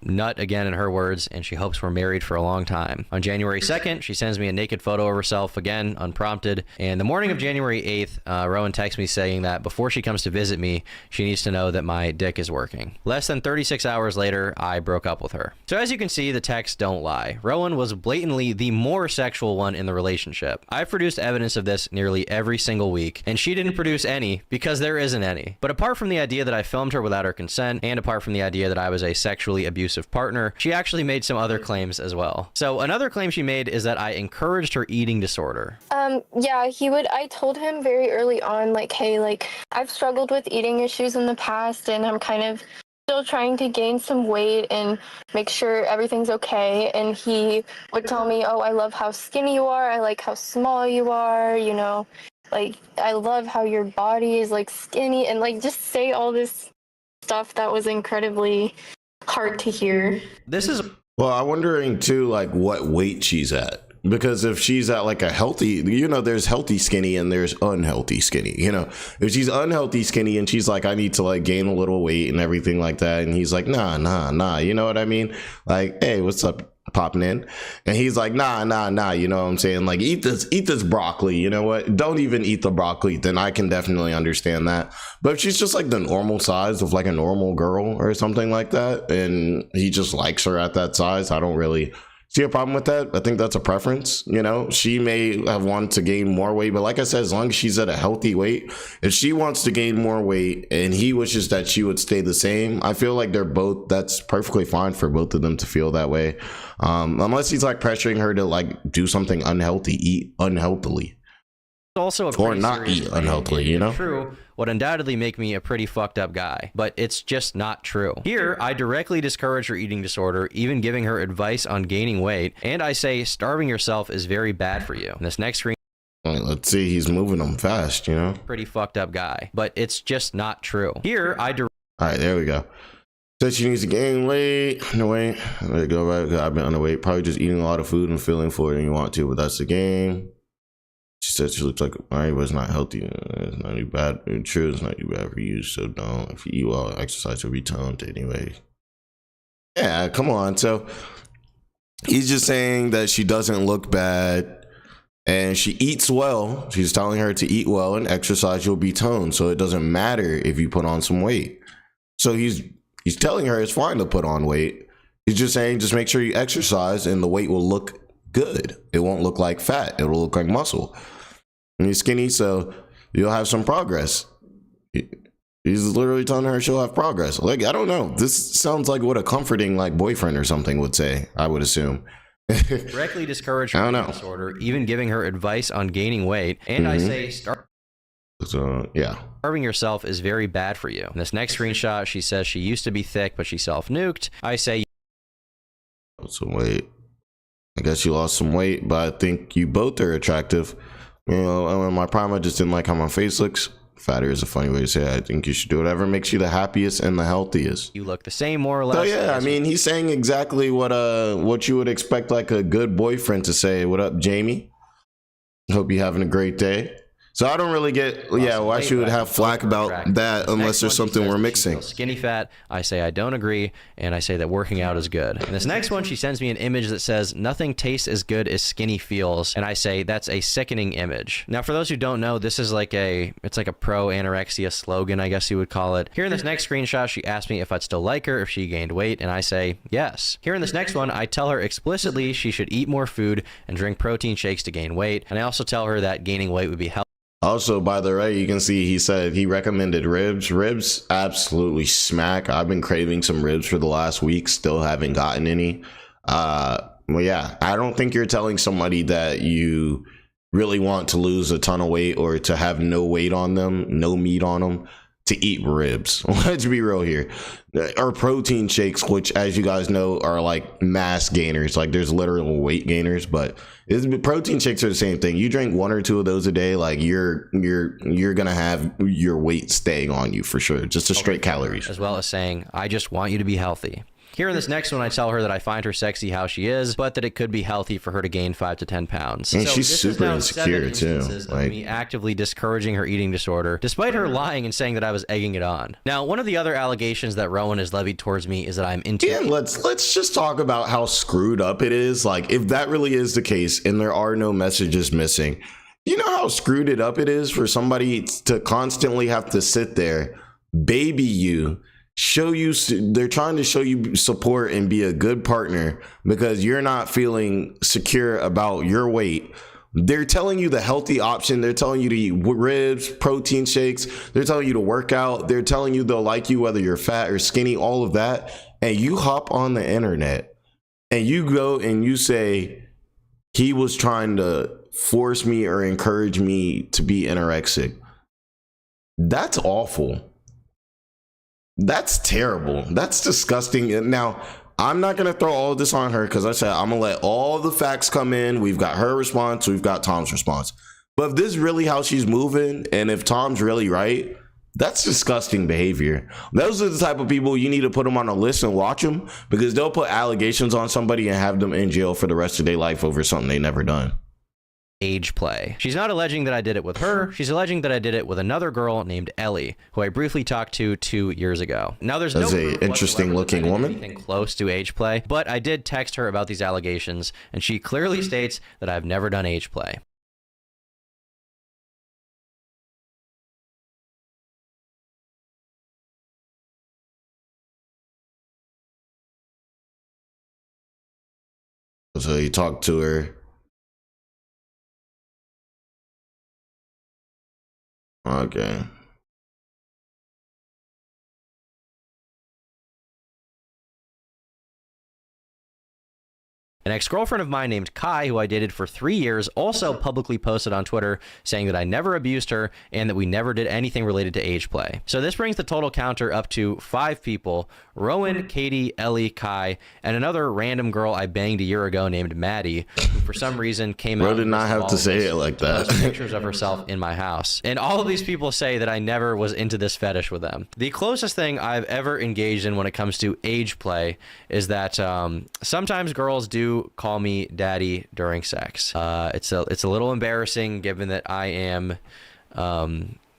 nut again, in her words, and she hopes we're married for a long time. On January 2nd, she sends me a naked photo of herself, again, unprompted. And the morning of January 8th, Rowan texts me saying that before she comes to visit me, she needs to know that my dick is working. Less than 36 hours later, I broke up with her. So as you can see, the texts don't lie. Rowan was blatantly the more sexual one in the relationship. I've produced evidence of this nearly every single week, and she didn't produce any because there isn't any. But apart from the idea that I filmed her without her consent, and apart from the idea that I was a sexually abusive partner, she actually made some other claims as well. So another claim she made is that I encouraged her eating disorder. Yeah, I told him very early on, like, hey, like, I've struggled with eating issues in the past, and I'm kind of still trying to gain some weight and make sure everything's okay. And he would tell me, oh, I love how skinny you are. I like how small you are, you know, like, I love how your body is, like, skinny, and, like, just say all this stuff that was incredibly hard to hear. This is Well, I'm wondering too, like, what weight she's at. Because if she's at like a healthy, you know, there's healthy skinny and there's unhealthy skinny, you know, if she's unhealthy skinny and she's like, I need to like gain a little weight and everything like that. And he's like, nah. You know what I mean? Like, hey, what's up? Popping in. And he's like, nah. You know what I'm saying? Like, eat this broccoli. You know what? Don't even eat the broccoli. Then I can definitely understand that. But if she's just like the normal size of like a normal girl or something like that, and he just likes her at that size, I don't really see a problem with that. I think that's a preference. You know, she may have wanted to gain more weight, but like I said, as long as she's at a healthy weight, if she wants to gain more weight and he wishes that she would stay the same, I feel like that's perfectly fine for both of them to feel that way. Unless he's like pressuring her to like do something unhealthy, eat unhealthily. Also or not eat unhealthily, you know? True would undoubtedly make me a pretty fucked up guy, but it's just not true. Here, I directly discourage her eating disorder, even giving her advice on gaining weight, and I say starving yourself is very bad for you. In this next screen, let's see, he's moving them fast, you know? Pretty fucked up guy, but it's just not true. Here, all right, there we go. Says she needs to gain weight. No way. There you go, right? I've been underweight. Probably just eating a lot of food and feeling fuller than you want to, but that's the game. She said she looks like alright, but it's not healthy. It's not too bad. It's true, it's not too bad for you. So don't. If you eat well, exercise will be toned anyway. Yeah, come on. So he's just saying that she doesn't look bad and she eats well. She's telling her to eat well and exercise, you'll be toned. So it doesn't matter if you put on some weight. So he's telling her it's fine to put on weight. He's just saying just make sure you exercise and the weight will look good. It won't look like fat. It will look like muscle. And you're skinny, so you'll have some progress. He's literally telling her she'll have progress. Like, I don't know. This sounds like what a comforting like boyfriend or something would say, I would assume. directly discourage her eating disorder, even giving her advice on gaining weight. And I say starving yourself is very bad for you. In this next screenshot, she says she used to be thick, but she self-nuked. I say some weight. I guess you lost some weight, but I think you both are attractive. You know, in my prime, I just didn't like how my face looks. Fatter is a funny way to say it. I think you should do whatever makes you the happiest and the healthiest. You look the same, more or less. So yeah, I mean, he's saying exactly what you would expect like a good boyfriend to say. What up, Jamie? Hope you're having a great day. So I don't really get, why she would have flack about that unless there's something we're mixing. Skinny fat. I say I don't agree, and I say that working out is good. And this next one, she sends me an image that says nothing tastes as good as skinny feels, and I say that's a sickening image. Now, for those who don't know, this is like it's like a pro anorexia slogan, I guess you would call it. Here in this next screenshot, she asked me if I'd still like her if she gained weight, and I say yes. Here in this next one, I tell her explicitly she should eat more food and drink protein shakes to gain weight, and I also tell her that gaining weight would be healthy. Also, by the way, you can see he said he recommended ribs. Ribs absolutely smack. I've been craving some ribs for the last week, still haven't gotten any. Well, yeah, I don't think you're telling somebody that you really want to lose a ton of weight or to have no weight on them, no meat on them, to eat ribs. Let's be real here. Or protein shakes, which, as you guys know, are like mass gainers. Like, there's literal weight gainers, but protein shakes are the same thing. You drink 1 or 2 of those a day, like you're gonna have your weight staying on you for sure. Just a straight calories. As well as saying, I just want you to be healthy. Here in this next one, I tell her that I find her sexy how she is, but that it could be healthy for her to gain 5 to 10 pounds. And so she's this is super now insecure 7 too. instances of Like, me actively discouraging her eating disorder, despite her lying and saying that I was egging it on. Now, one of the other allegations that Rowan has levied towards me is that I'm into. yeah, let's just talk about how screwed up it is. Like, if that really is the case and there are no messages missing, you know how screwed it up it is for somebody to constantly have to sit there, baby you, show you, they're trying to show you support and be a good partner because you're not feeling secure about your weight. They're telling you the healthy option. They're telling you to eat ribs, protein shakes. They're telling you to work out. They're telling you they'll like you whether you're fat or skinny, all of that. And you hop on the internet and you go and you say, he was trying to force me or encourage me to be anorexic. That's awful. That's terrible. That's disgusting. Now, I'm not going to throw all of this on her because I said I'm going to let all the facts come in. We've got her response. We've got Tom's response. But if this is really how she's moving and if Tom's really right, that's disgusting behavior. Those are the type of people you need to put them on a list and watch them because they'll put allegations on somebody and have them in jail for the rest of their life over something they never done. Age play. She's not alleging that I did it with her. She's alleging that I did it with another girl named Ellie, who I briefly talked to 2 years ago. Now, there's That's no a proof interesting whatsoever looking that I did woman. anything close to age play, but I did text her about these allegations, and she clearly states that I've never done age play. So you talked to her. Okay. An ex-girlfriend of mine named Kai, who I dated for 3 years, also publicly posted on Twitter saying that I never abused her and that we never did anything related to age play. So this brings the total counter up to 5 people: Rowan, Katie, Ellie, Kai, and another random girl I banged a year ago named Maddie, who for some reason came Bro out did not have to say it like that. pictures of herself in my house. And all of these people say that I never was into this fetish with them. The closest thing I've ever engaged in when it comes to age play is that sometimes girls do call me daddy during sex. It's a little embarrassing given that I am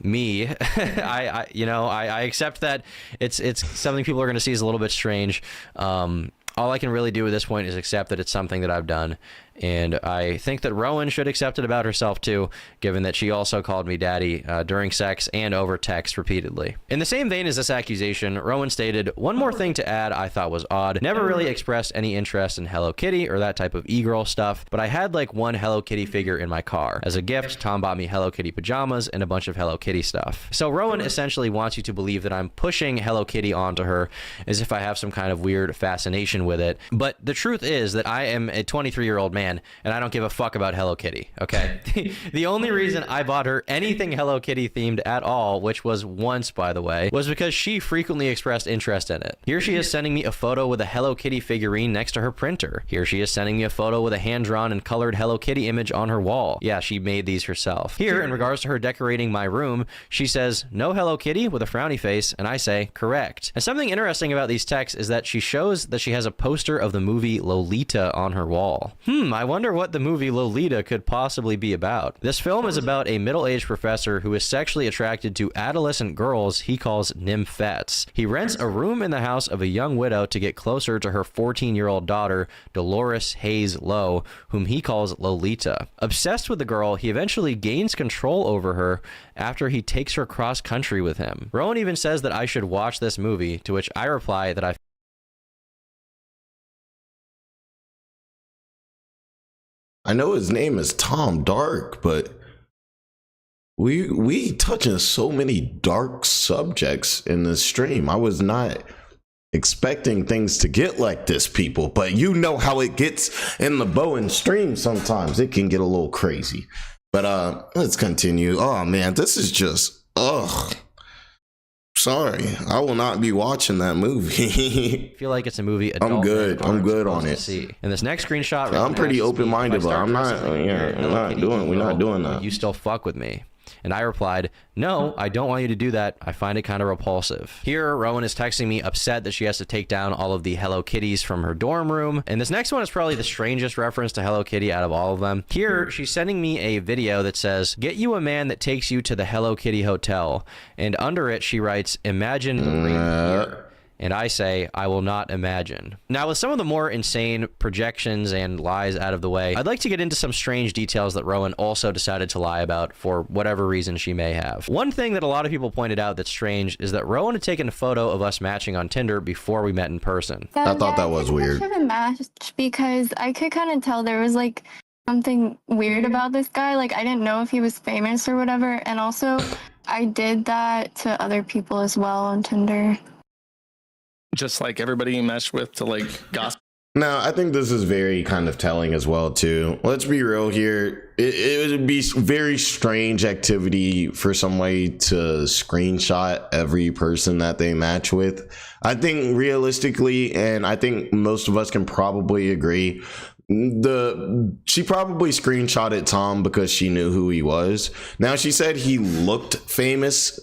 me. I accept that it's something people are going to see as a little bit strange. All I can really do at this point is accept that it's something that I've done. And I think that Rowan should accept it about herself too, given that she also called me daddy during sex and over text repeatedly. In the same vein as this accusation, Rowan stated, "One more thing to add I thought was odd. Never really expressed any interest in Hello Kitty or that type of e-girl stuff, but I had like one Hello Kitty figure in my car. As a gift, Tom bought me Hello Kitty pajamas and a bunch of Hello Kitty stuff." So Rowan essentially wants you to believe that I'm pushing Hello Kitty onto her as if I have some kind of weird fascination with it. But the truth is that I am a 23-year-old man and I don't give a fuck about Hello Kitty, okay? The only reason I bought her anything Hello Kitty themed at all, which was once, by the way, was because she frequently expressed interest in it. Here she is sending me a photo with a Hello Kitty figurine next to her printer. Here she is sending me a photo with a hand-drawn and colored Hello Kitty image on her wall. Yeah, she made these herself. Here, in regards to her decorating my room, she says, "No Hello Kitty?" with a frowny face, and I say, "Correct." And something interesting about these texts is that she shows that she has a poster of the movie Lolita on her wall. I wonder what the movie Lolita could possibly be about. This film is about a middle-aged professor who is sexually attracted to adolescent girls he calls nymphettes. He rents a room in the house of a young widow to get closer to her 14-year-old daughter, Dolores Hayes Lowe, whom he calls Lolita. Obsessed with the girl, he eventually gains control over her after he takes her cross-country with him. Rowan even says that I should watch this movie, to which I reply that I know his name is Tom Dark, but we touching so many dark subjects in this stream. I was not expecting things to get like this, people, but you know how it gets in the Bowen stream sometimes. It can get a little crazy. But But let's continue. Oh man, this is just sorry, I will not be watching that movie. I feel like it's a movie adult good. men I'm aren't good supposed on to it. See. In this next screenshot, I'm pretty open-minded, but I'm not. Yeah, we're not doing that. You still fuck with me? And I replied, no, I don't want you to do that. I find it kind of repulsive. Here, Rowan is texting me upset that she has to take down all of the Hello Kitties from her dorm room. And this next one is probably the strangest reference to Hello Kitty out of all of them. Here, she's sending me a video that says, get you a man that takes you to the Hello Kitty hotel. And under it, she writes, imagine the here. And I say, I will not imagine. Now, with some of the more insane projections and lies out of the way, I'd like to get into some strange details that Rowan also decided to lie about for whatever reason she may have. One thing that a lot of people pointed out that's strange is that Rowan had taken a photo of us matching on Tinder before we met in person. I thought that was weird. Should have matched because I could kind of tell there was like something weird about this guy. Like I didn't know if he was famous or whatever. And also, I did that to other people as well on Tinder. Just like everybody you matched with to like gossip. Now, I think this is very kind of telling as well, too. Let's be real here. It would be very strange activity for somebody to screenshot every person that they match with. I think realistically, and I think most of us can probably agree, she probably screenshotted Tom because she knew who he was. Now, she said he looked famous.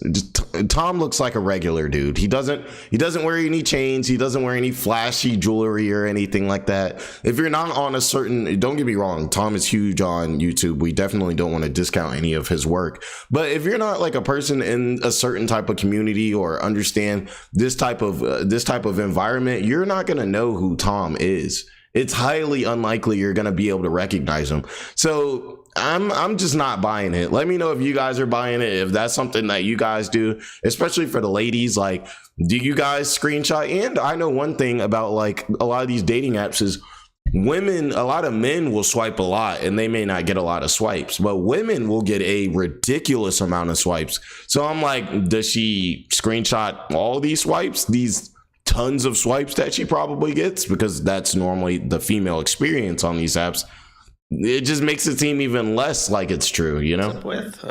Tom looks like a regular dude. He doesn't wear any chains. He doesn't wear any flashy jewelry or anything like that. If you're not on a certain, don't get me wrong, Tom is huge on YouTube. We definitely don't want to discount any of his work. But if you're not like a person in a certain type of community or understand this type of environment, you're not going to know who Tom is. It's highly unlikely you're going to be able to recognize him. So I'm just not buying it. Let me know if you guys are buying it, if that's something that you guys do, especially for the ladies. Like, do you guys screenshot? And I know one thing about like a lot of these dating apps is women, a lot of men will swipe a lot and they may not get a lot of swipes, but women will get a ridiculous amount of swipes. So I'm like, does she screenshot all these swipes? These tons of swipes that she probably gets, because that's normally the female experience on these apps. It just makes it seem even less like it's true, you know? With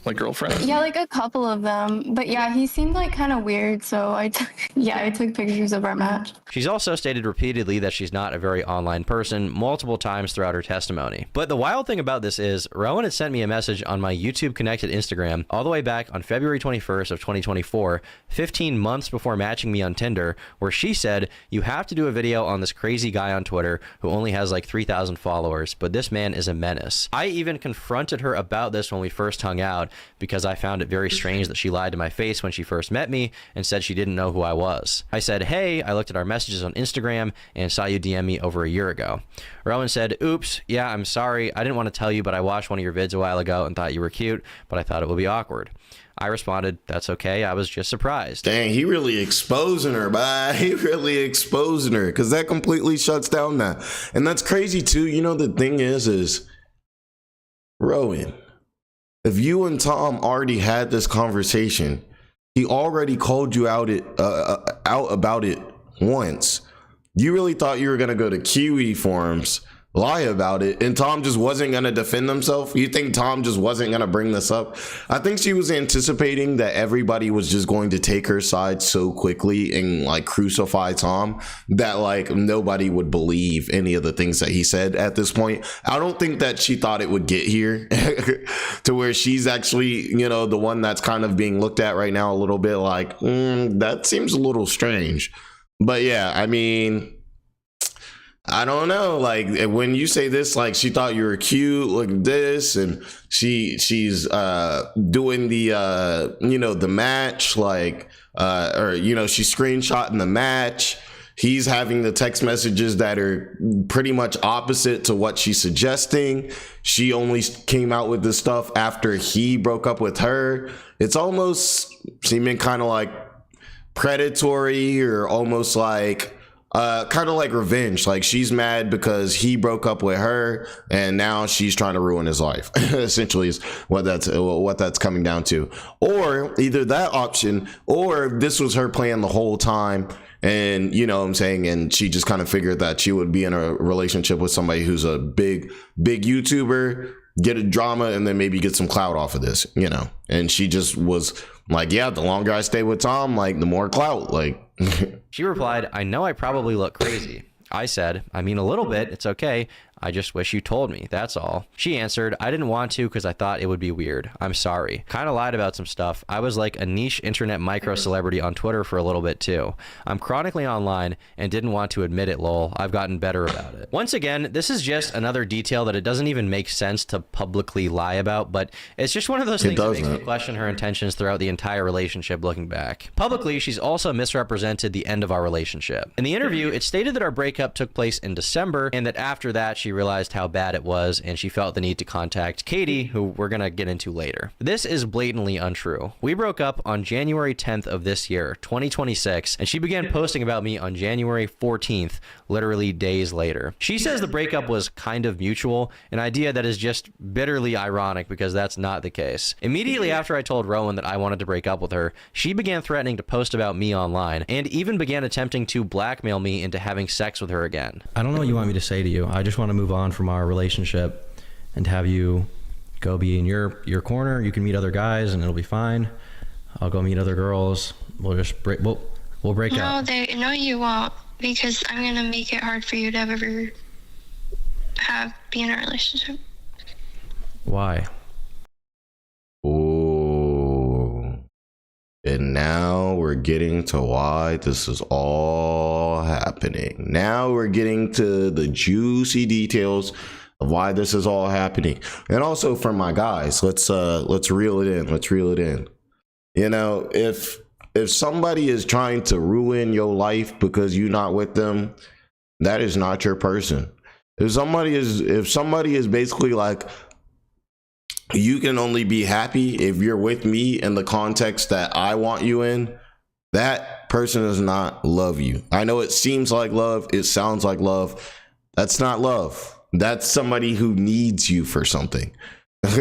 like girlfriends. Yeah, like a couple of them. But yeah, he seemed like kind of weird. So I took pictures of our match. She's also stated repeatedly that she's not a very online person multiple times throughout her testimony. But the wild thing about this is Rowan had sent me a message on my YouTube connected Instagram all the way back on February 21st of 2024, 15 months before matching me on Tinder, where she said, you have to do a video on this crazy guy on Twitter who only has like 3,000 followers, but this man is a menace. I even confronted her about this when we first hung out, because I found it very strange that she lied to my face when she first met me and said she didn't know who I was. I said, hey, I looked at our messages on Instagram and saw you DM me over a year ago. Rowan said, oops, yeah, I'm sorry. I didn't want to tell you, but I watched one of your vids a while ago and thought you were cute, but I thought it would be awkward. I responded, that's okay. I was just surprised. Dang, he really exposing her, bye. He really exposing her, because that completely shuts down that. And that's crazy too. You know, the thing is Rowan, if you and Tom already had this conversation, he already called you out about it once. You really thought you were going to go to Kiwi forums, lie about it, and Tom just wasn't going to defend himself? You think Tom just wasn't going to bring this up? I think she was anticipating that everybody was just going to take her side so quickly and like crucify Tom that like nobody would believe any of the things that he said at this point. I don't think that she thought it would get here to where she's actually, you know, the one that's kind of being looked at right now a little bit like, that seems a little strange. But yeah, I mean, I don't know, like when you say this, like she thought you were cute, like this, and she's doing the you know, the match, like or you know, she's screenshotting the match. He's having the text messages that are pretty much opposite to what she's suggesting. She only came out with this stuff after he broke up with her. It's almost seeming kind of like predatory, or almost like kind of like revenge. Like she's mad because he broke up with her and now she's trying to ruin his life. Essentially is what that's coming down to. Or either that option, or this was her plan the whole time, and you know what I'm saying, and she just kind of figured that she would be in a relationship with somebody who's a big YouTuber, get a drama and then maybe get some clout off of this, you know. And she just was like, yeah, the longer I stay with Tom, like the more clout, like. She replied, I know I probably look crazy. I said, I mean, a little bit. It's okay. I just wish you told me. That's all. She answered, I didn't want to because I thought it would be weird. I'm sorry. Kind of lied about some stuff. I was like a niche internet micro celebrity on Twitter for a little bit too. I'm chronically online and didn't want to admit it, lol. I've gotten better about it. Once again, this is just another detail that it doesn't even make sense to publicly lie about, but it's just one of those things that makes me question her intentions throughout the entire relationship looking back. Publicly, she's also misrepresented the end of our relationship. In the interview, it stated that our breakup took place in December and that after that, she realized how bad it was and she felt the need to contact Katie, who we're gonna get into later. This is blatantly untrue. We broke up on January 10th of this year, 2026, and she began posting about me on January 14th, literally days later. She says the breakup was kind of mutual, an idea that is just bitterly ironic because that's not the case. Immediately after I told Rowan that I wanted to break up with her, she began threatening to post about me online and even began attempting to blackmail me into having sex with her again. I don't know what you want me to say to you. I just want to move on from our relationship and have you go be in your corner. You can meet other guys and it'll be fine. I'll go meet other girls. We'll just break. We'll break up. No, you won't, because I'm gonna make it hard for you to ever be in a relationship. Why? Ooh. And now we're getting to why this is all happening. Now we're getting to the juicy details of why this is all happening. And also for my guys, let's reel it in. Let's reel it in. You know, if somebody is trying to ruin your life because you're not with them, that is not your person. If somebody is basically like, you can only be happy if you're with me in the context that I want you in, that person does not love you. I know it seems like love, it sounds like love. That's not love. That's somebody who needs you for something.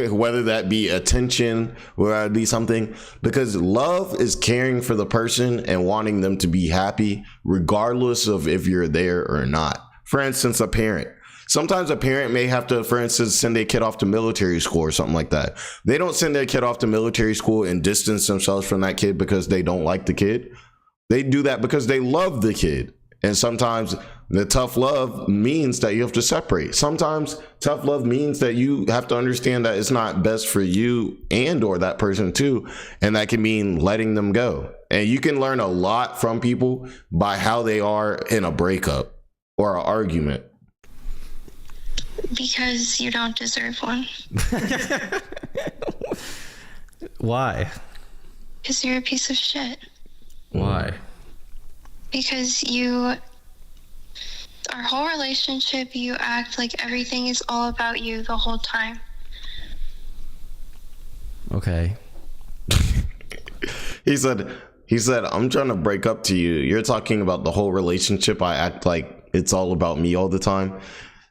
Whether that be attention, whether that be something, because love is caring for the person and wanting them to be happy, regardless of if you're there or not. For instance, a parent. Sometimes a parent may have to, for instance, send their kid off to military school or something like that. They don't send their kid off to military school and distance themselves from that kid because they don't like the kid. They do that because they love the kid. And sometimes the tough love means that you have to separate. Sometimes tough love means that you have to understand that it's not best for you and or that person too. And that can mean letting them go. And you can learn a lot from people by how they are in a breakup or an argument. Because you don't deserve one. Why? Because you're a piece of shit. Why? Because our whole relationship, you act like everything is all about you the whole time. Okay. He said, I'm trying to break up to you. You're talking about the whole relationship. I act like it's all about me all the time.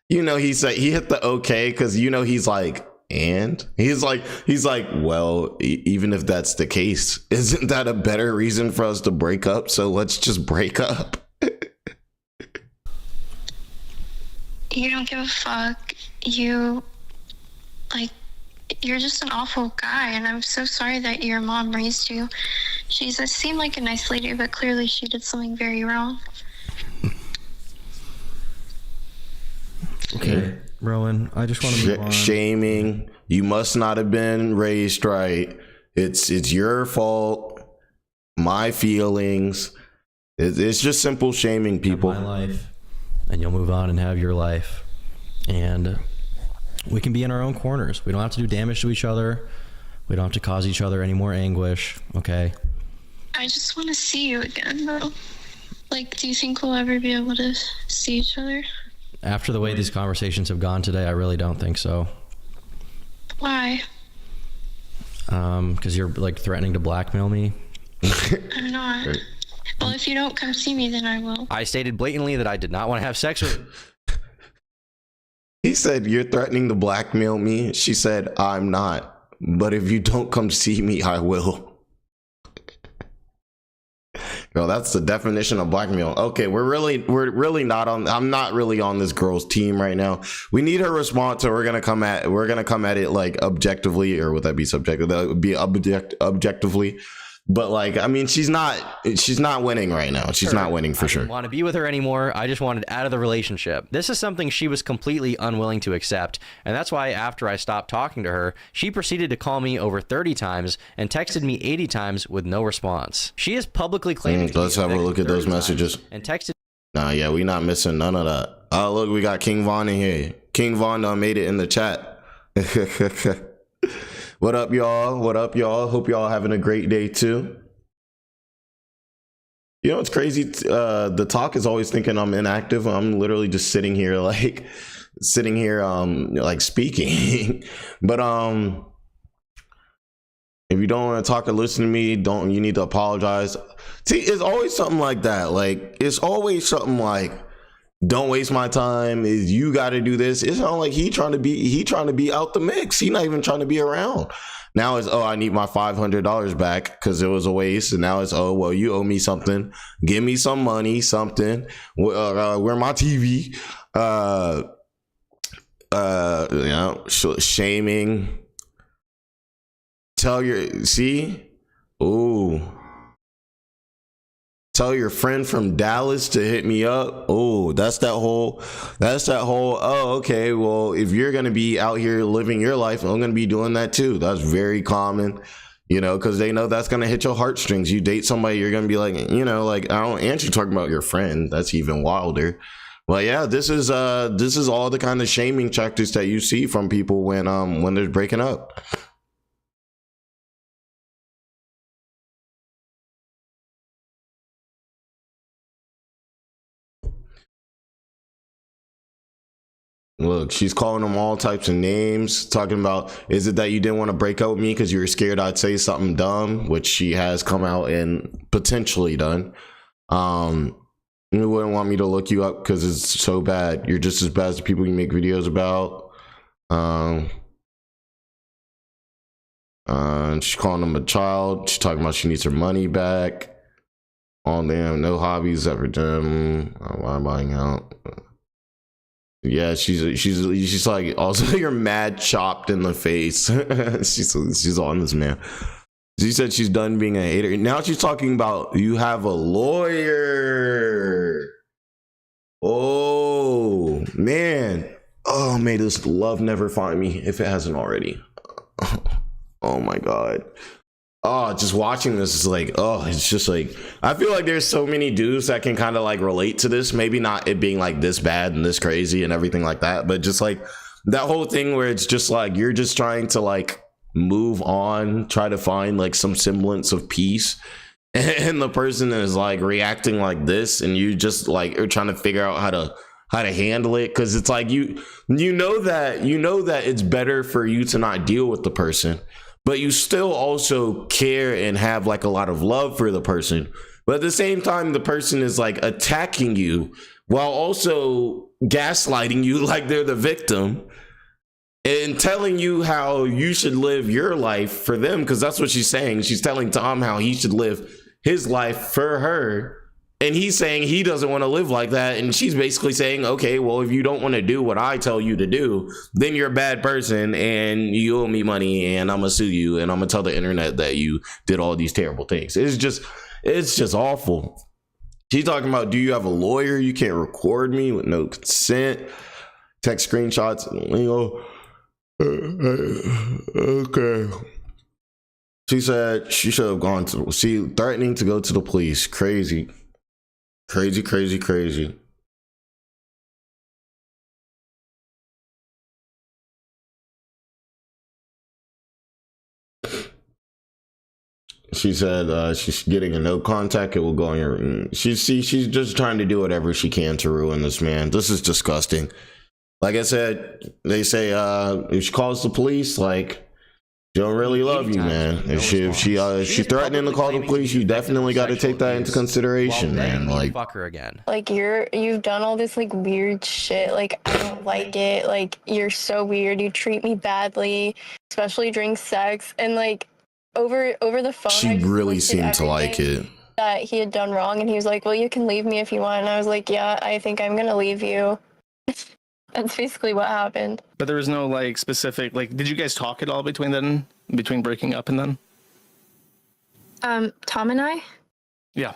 You know, he said he hit the okay because, you know, he's like, and he's like, well, even if that's the case, isn't that a better reason for us to break up? So let's just break up. You don't give a fuck. You're just an awful guy, and I'm so sorry that your mom raised you. She seemed like a nice lady, but clearly she did something very wrong. Okay, Rowan, I just want to move on. Shaming. You must not have been raised right. It's your fault. My feelings. It's just simple shaming people. My life, and you'll move on and have your life, and we can be in our own corners. We don't have to do damage to each other. We don't have to cause each other any more anguish. Okay. I just want to see you again, though. Like, do you think we'll ever be able to see each other? After the way these conversations have gone today, I really don't think so. Why? Because you're like threatening to blackmail me. I'm not. Well, if you don't come see me, then I will. I stated blatantly that I did not want to have sex with. He said, you're threatening to blackmail me. She said, I'm not. But if you don't come see me, I will. Yo, that's the definition of blackmail. Okay, we're really not on. I'm not really on this girl's team right now. We need her response, so we're gonna come at it like objectively, or would that be subjective? That would be objectively. But like, I mean, she's not winning right now. She's not winning for sure. I didn't want to be with her anymore. I just wanted out of the relationship. This is something she was completely unwilling to accept, and that's why after I stopped talking to her, she proceeded to call me over 30 times and texted me 80 times with no response. She is publicly claiming. Let's have a look at those messages. And texted. Nah, yeah, we not missing none of that. Oh, look, we got King Von in here. King Von made it in the chat. What up, y'all? What up, y'all? Hope y'all having a great day too. You know what's crazy? The talk is always thinking I'm inactive. I'm literally just sitting here like speaking. But if you don't want to talk or listen to me, you need to apologize. See, it's always something like that. Like, it's always something like, don't waste my time. Is you got to do this. It's not like he trying to be out the mix. He not even trying to be around. Now it's, oh, I need my $500 back because it was a waste. And now it's, oh, well, you owe me something. Give me some money, something. Where my TV? You know, shaming. Tell your friend from Dallas to hit me up. Oh, that's that whole, oh, okay, well, if you're going to be out here living your life, I'm going to be doing that too. That's very common, you know, because they know that's going to hit your heartstrings. You date somebody, you're going to be like, you know, like, I don't, and you're talking about your friend. That's even wilder. Well, yeah, this is all the kind of shaming tactics that you see from people when they're breaking up. Look, she's calling them all types of names, talking about, is it that you didn't want to break up with me because you were scared I'd say something dumb, which she has come out and potentially done. You wouldn't want me to look you up because it's so bad. You're just as bad as the people you make videos about. She's calling them a child. She's talking about she needs her money back. Oh, damn, no hobbies ever done. Why am I buying out? Yeah, she's like, also you're mad chopped in the face. she's on this, man. She said she's done being a hater. Now she's talking about you have a lawyer. Oh man. Oh, may this love never find me if it hasn't already. Oh my god. Oh, just watching this is like, oh, it's just like, I feel like there's so many dudes that can kind of like relate to this. Maybe not it being like this bad and this crazy and everything like that, but just like that whole thing where it's just like, you're just trying to like move on, try to find like some semblance of peace. And the person is like reacting like this, and you just like are trying to figure out how to handle it. Cause it's like, you know that it's better for you to not deal with the person, but you still also care and have like a lot of love for the person. But at the same time, the person is like attacking you while also gaslighting you like they're the victim and telling you how you should live your life for them. Because that's what she's saying. She's telling Tom how he should live his life for her. And he's saying he doesn't want to live like that. And she's basically saying, okay, well, if you don't want to do what I tell you to do, then you're a bad person and you owe me money and I'm going to sue you and I'm going to tell the internet that you did all these terrible things. It's just awful. She's talking about, do you have a lawyer? You can't record me with no consent. Text screenshots. Okay. She said she should have gone to, threatening to go to the police. Crazy. Crazy. She said she's getting a no contact. It will go on your. She's just trying to do whatever she can to ruin this man. This is disgusting. Like I said, they say if she calls the police, like, she don't really love you, man. If she threatening to call the police, you definitely got to take that into consideration, man. Like, fuck her again. Like, you've done all this like weird shit. Like, I don't like it. Like, you're so weird. You treat me badly, especially during sex, and like over the phone. she really seemed to like it. that he had done wrong, and he was like, well, you can leave me if you want. And I was like, yeah, I think I'm gonna leave you. That's basically what happened. But there was no like specific, like, did you guys talk at all between breaking up and then? Tom and I? Yeah.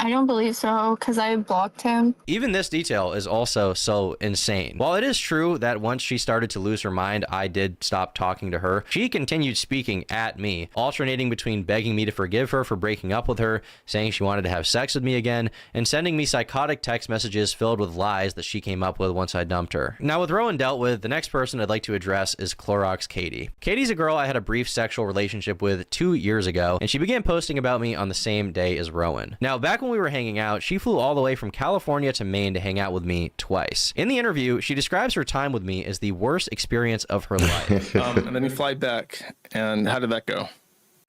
I don't believe so, because I blocked him. Even this detail is also so insane. While it is true that once she started to lose her mind, I did stop talking to her, she continued speaking at me, alternating between begging me to forgive her for breaking up with her, saying she wanted to have sex with me again, and sending me psychotic text messages filled with lies that she came up with once I dumped her. Now, with Rowan dealt with, the next person I'd like to address is Clorox Katie. Katie's a girl I had a brief sexual relationship with 2 years ago, and she began posting about me on the same day as Rowan. Now, back when we were hanging out, she flew all the way from California to Maine to hang out with me twice. In the interview, she describes her time with me as the worst experience of her life. And then you fly back, and how did that go?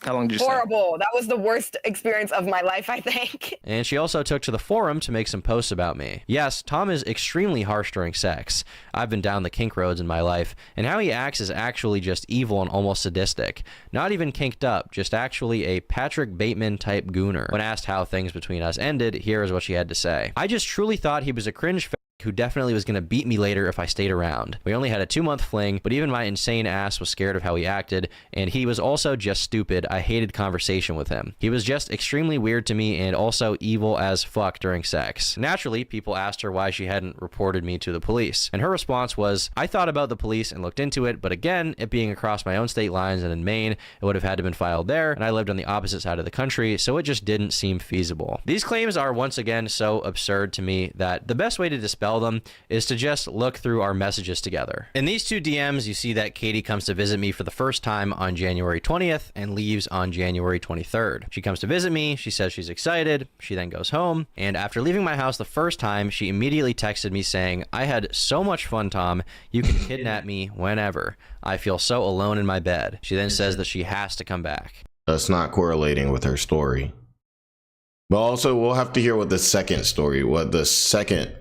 How long did you stay? Horrible. That was the worst experience of my life, I think. And she also took to the forum to make some posts about me. Yes, Tom is extremely harsh during sex. I've been down the kink roads in my life, and how he acts is actually just evil and almost sadistic. Not even kinked up, just actually a Patrick Bateman type gooner. When asked how things between us ended, here is what she had to say. I just truly thought he was a cringe who definitely was going to beat me later if I stayed around. We only had a 2-month fling, but even my insane ass was scared of how he acted, and he was also just stupid. I hated conversation with him. He was just extremely weird to me and also evil as fuck during sex. Naturally, people asked her why she hadn't reported me to the police, and her response was, I thought about the police and looked into it, but again, it being across my own state lines and in Maine, it would have had to been filed there, and I lived on the opposite side of the country, so it just didn't seem feasible. These claims are once again so absurd to me that the best way to dispel them is to just look through our messages together. In these 2 DMs, you see that Katie comes to visit me for the first time on January 20th and leaves on January 23rd. She comes to visit me, she says she's excited, she then goes home, and after leaving my house the first time, she immediately texted me saying, I had so much fun, Tom, you can kidnap me whenever. I feel so alone in my bed. She then says that she has to come back. That's not correlating with her story. But also, we'll have to hear what the second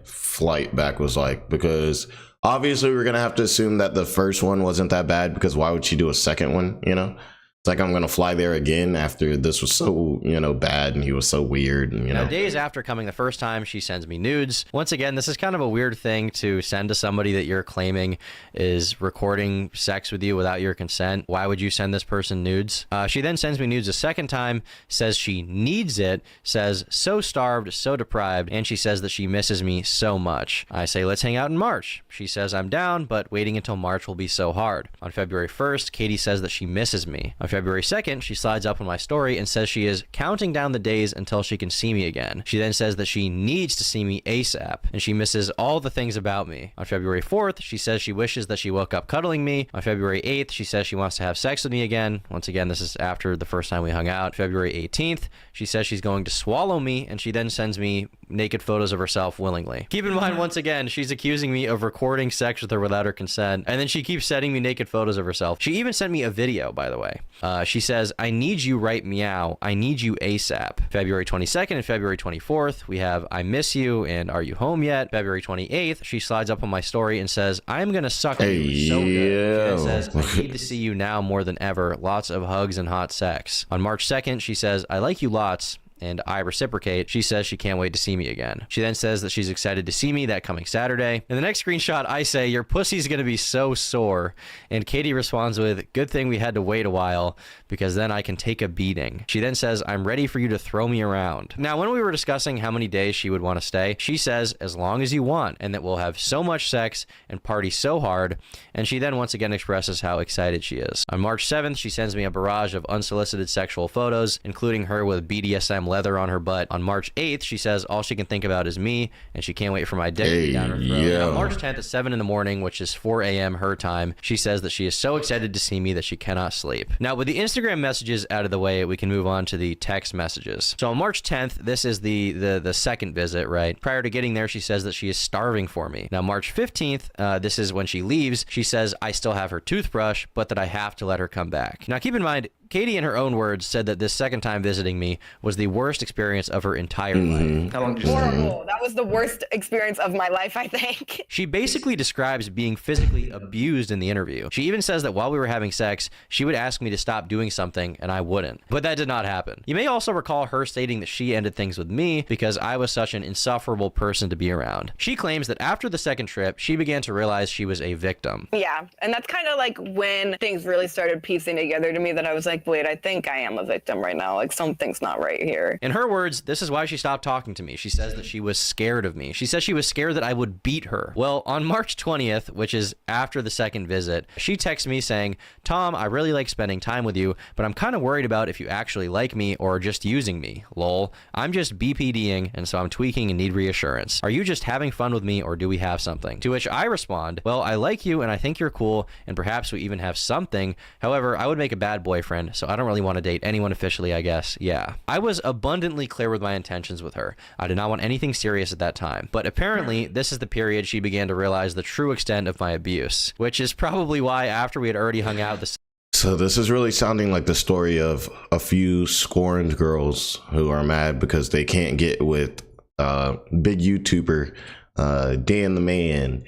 flight back was like, because obviously we're gonna have to assume that the first one wasn't that bad, because why would she do a second one? You know, it's like, I'm gonna fly there again after this was so, you know, bad and he was so weird, and Now, days after coming the first time, she sends me nudes. Once again, this is kind of a weird thing to send to somebody that you're claiming is recording sex with you without your consent. Why would you send this person nudes? She then sends me nudes a second time, says she needs it, says so starved, so deprived, and she says that she misses me so much. I say, let's hang out in March. She says I'm down, but waiting until March will be so hard. On February 1st, Katie says that she misses me. On February 2nd, she slides up on my story and says she is counting down the days until she can see me again. She then says that she needs to see me ASAP, and she misses all the things about me. On February 4th, she says she wishes that she woke up cuddling me. On February 8th, she says she wants to have sex with me again. Once again, this is after the first time we hung out. February 18th, she says she's going to swallow me, and she then sends me naked photos of herself willingly. Keep in mind, once again, she's accusing me of recording sex with her without her consent, and then she keeps sending me naked photos of herself. She even sent me a video, by the way. She says, I need you right meow. I need you ASAP. February 22nd and February 24th, we have I miss you and are you home yet? February 28th, she slides up on my story and says, I'm gonna suck on you so good. She then says, I need to see you now more than ever. Lots of hugs and hot sex. On March 2nd, she says, I like you lots. And I reciprocate. She says she can't wait to see me again. She then says that she's excited to see me that coming Saturday. In the next screenshot, I say, your pussy's gonna be so sore. And Katie responds with, good thing we had to wait a while, because then I can take a beating. She then says, I'm ready for you to throw me around. Now, when we were discussing how many days she would want to stay, she says, as long as you want, and that we'll have so much sex and party so hard. And she then once again expresses how excited she is. On March 7th, she sends me a barrage of unsolicited sexual photos, including her with BDSM leather on her butt. On March 8th, she says all she can think about is me, and she can't wait for my dick to be down her throat. On March 10th at 7 in the morning, which is 4 a.m. her time, she says that she is so excited to see me that she cannot sleep. Now, with the Instagram messages out of the way, we can move on to the text messages. So on March 10th, this is the second visit, right? Prior to getting there, she says that she is starving for me. Now, March 15th, this is when she leaves. She says I still have her toothbrush, but that I have to let her come back. Now, keep in mind, Katie, in her own words, said that this second time visiting me was the worst experience of her entire life. How long did you say? Horrible. That was the worst experience of my life, I think. She basically describes being physically abused in the interview. She even says that while we were having sex, she would ask me to stop doing something and I wouldn't. But that did not happen. You may also recall her stating that she ended things with me because I was such an insufferable person to be around. She claims that after the second trip, she began to realize she was a victim. Yeah, and that's kind of like when things really started piecing together to me that I was like, wait, I think I am a victim right now. Like something's not right here. In her words, this is why she stopped talking to me. She says that she was scared of me. She says she was scared that I would beat her. Well, on March 20th, which is after the second visit, she texts me saying, Tom, I really like spending time with you, but I'm kind of worried about if you actually like me or are just using me. Lol. I'm just BPDing, and so I'm tweaking and need reassurance. Are you just having fun with me or do we have something? To which I respond, well, I like you and I think you're cool and perhaps we even have something. However, I would make a bad boyfriend, so I don't really want to date anyone officially, I guess. Yeah. I was abundantly clear with my intentions with her. I did not want anything serious at that time. But apparently, this is the period she began to realize the true extent of my abuse, which is probably why after we had already hung out the So this is really sounding like the story of a few scorned girls who are mad because they can't get with big YouTuber Dan the Man,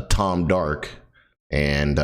Tom Dark, and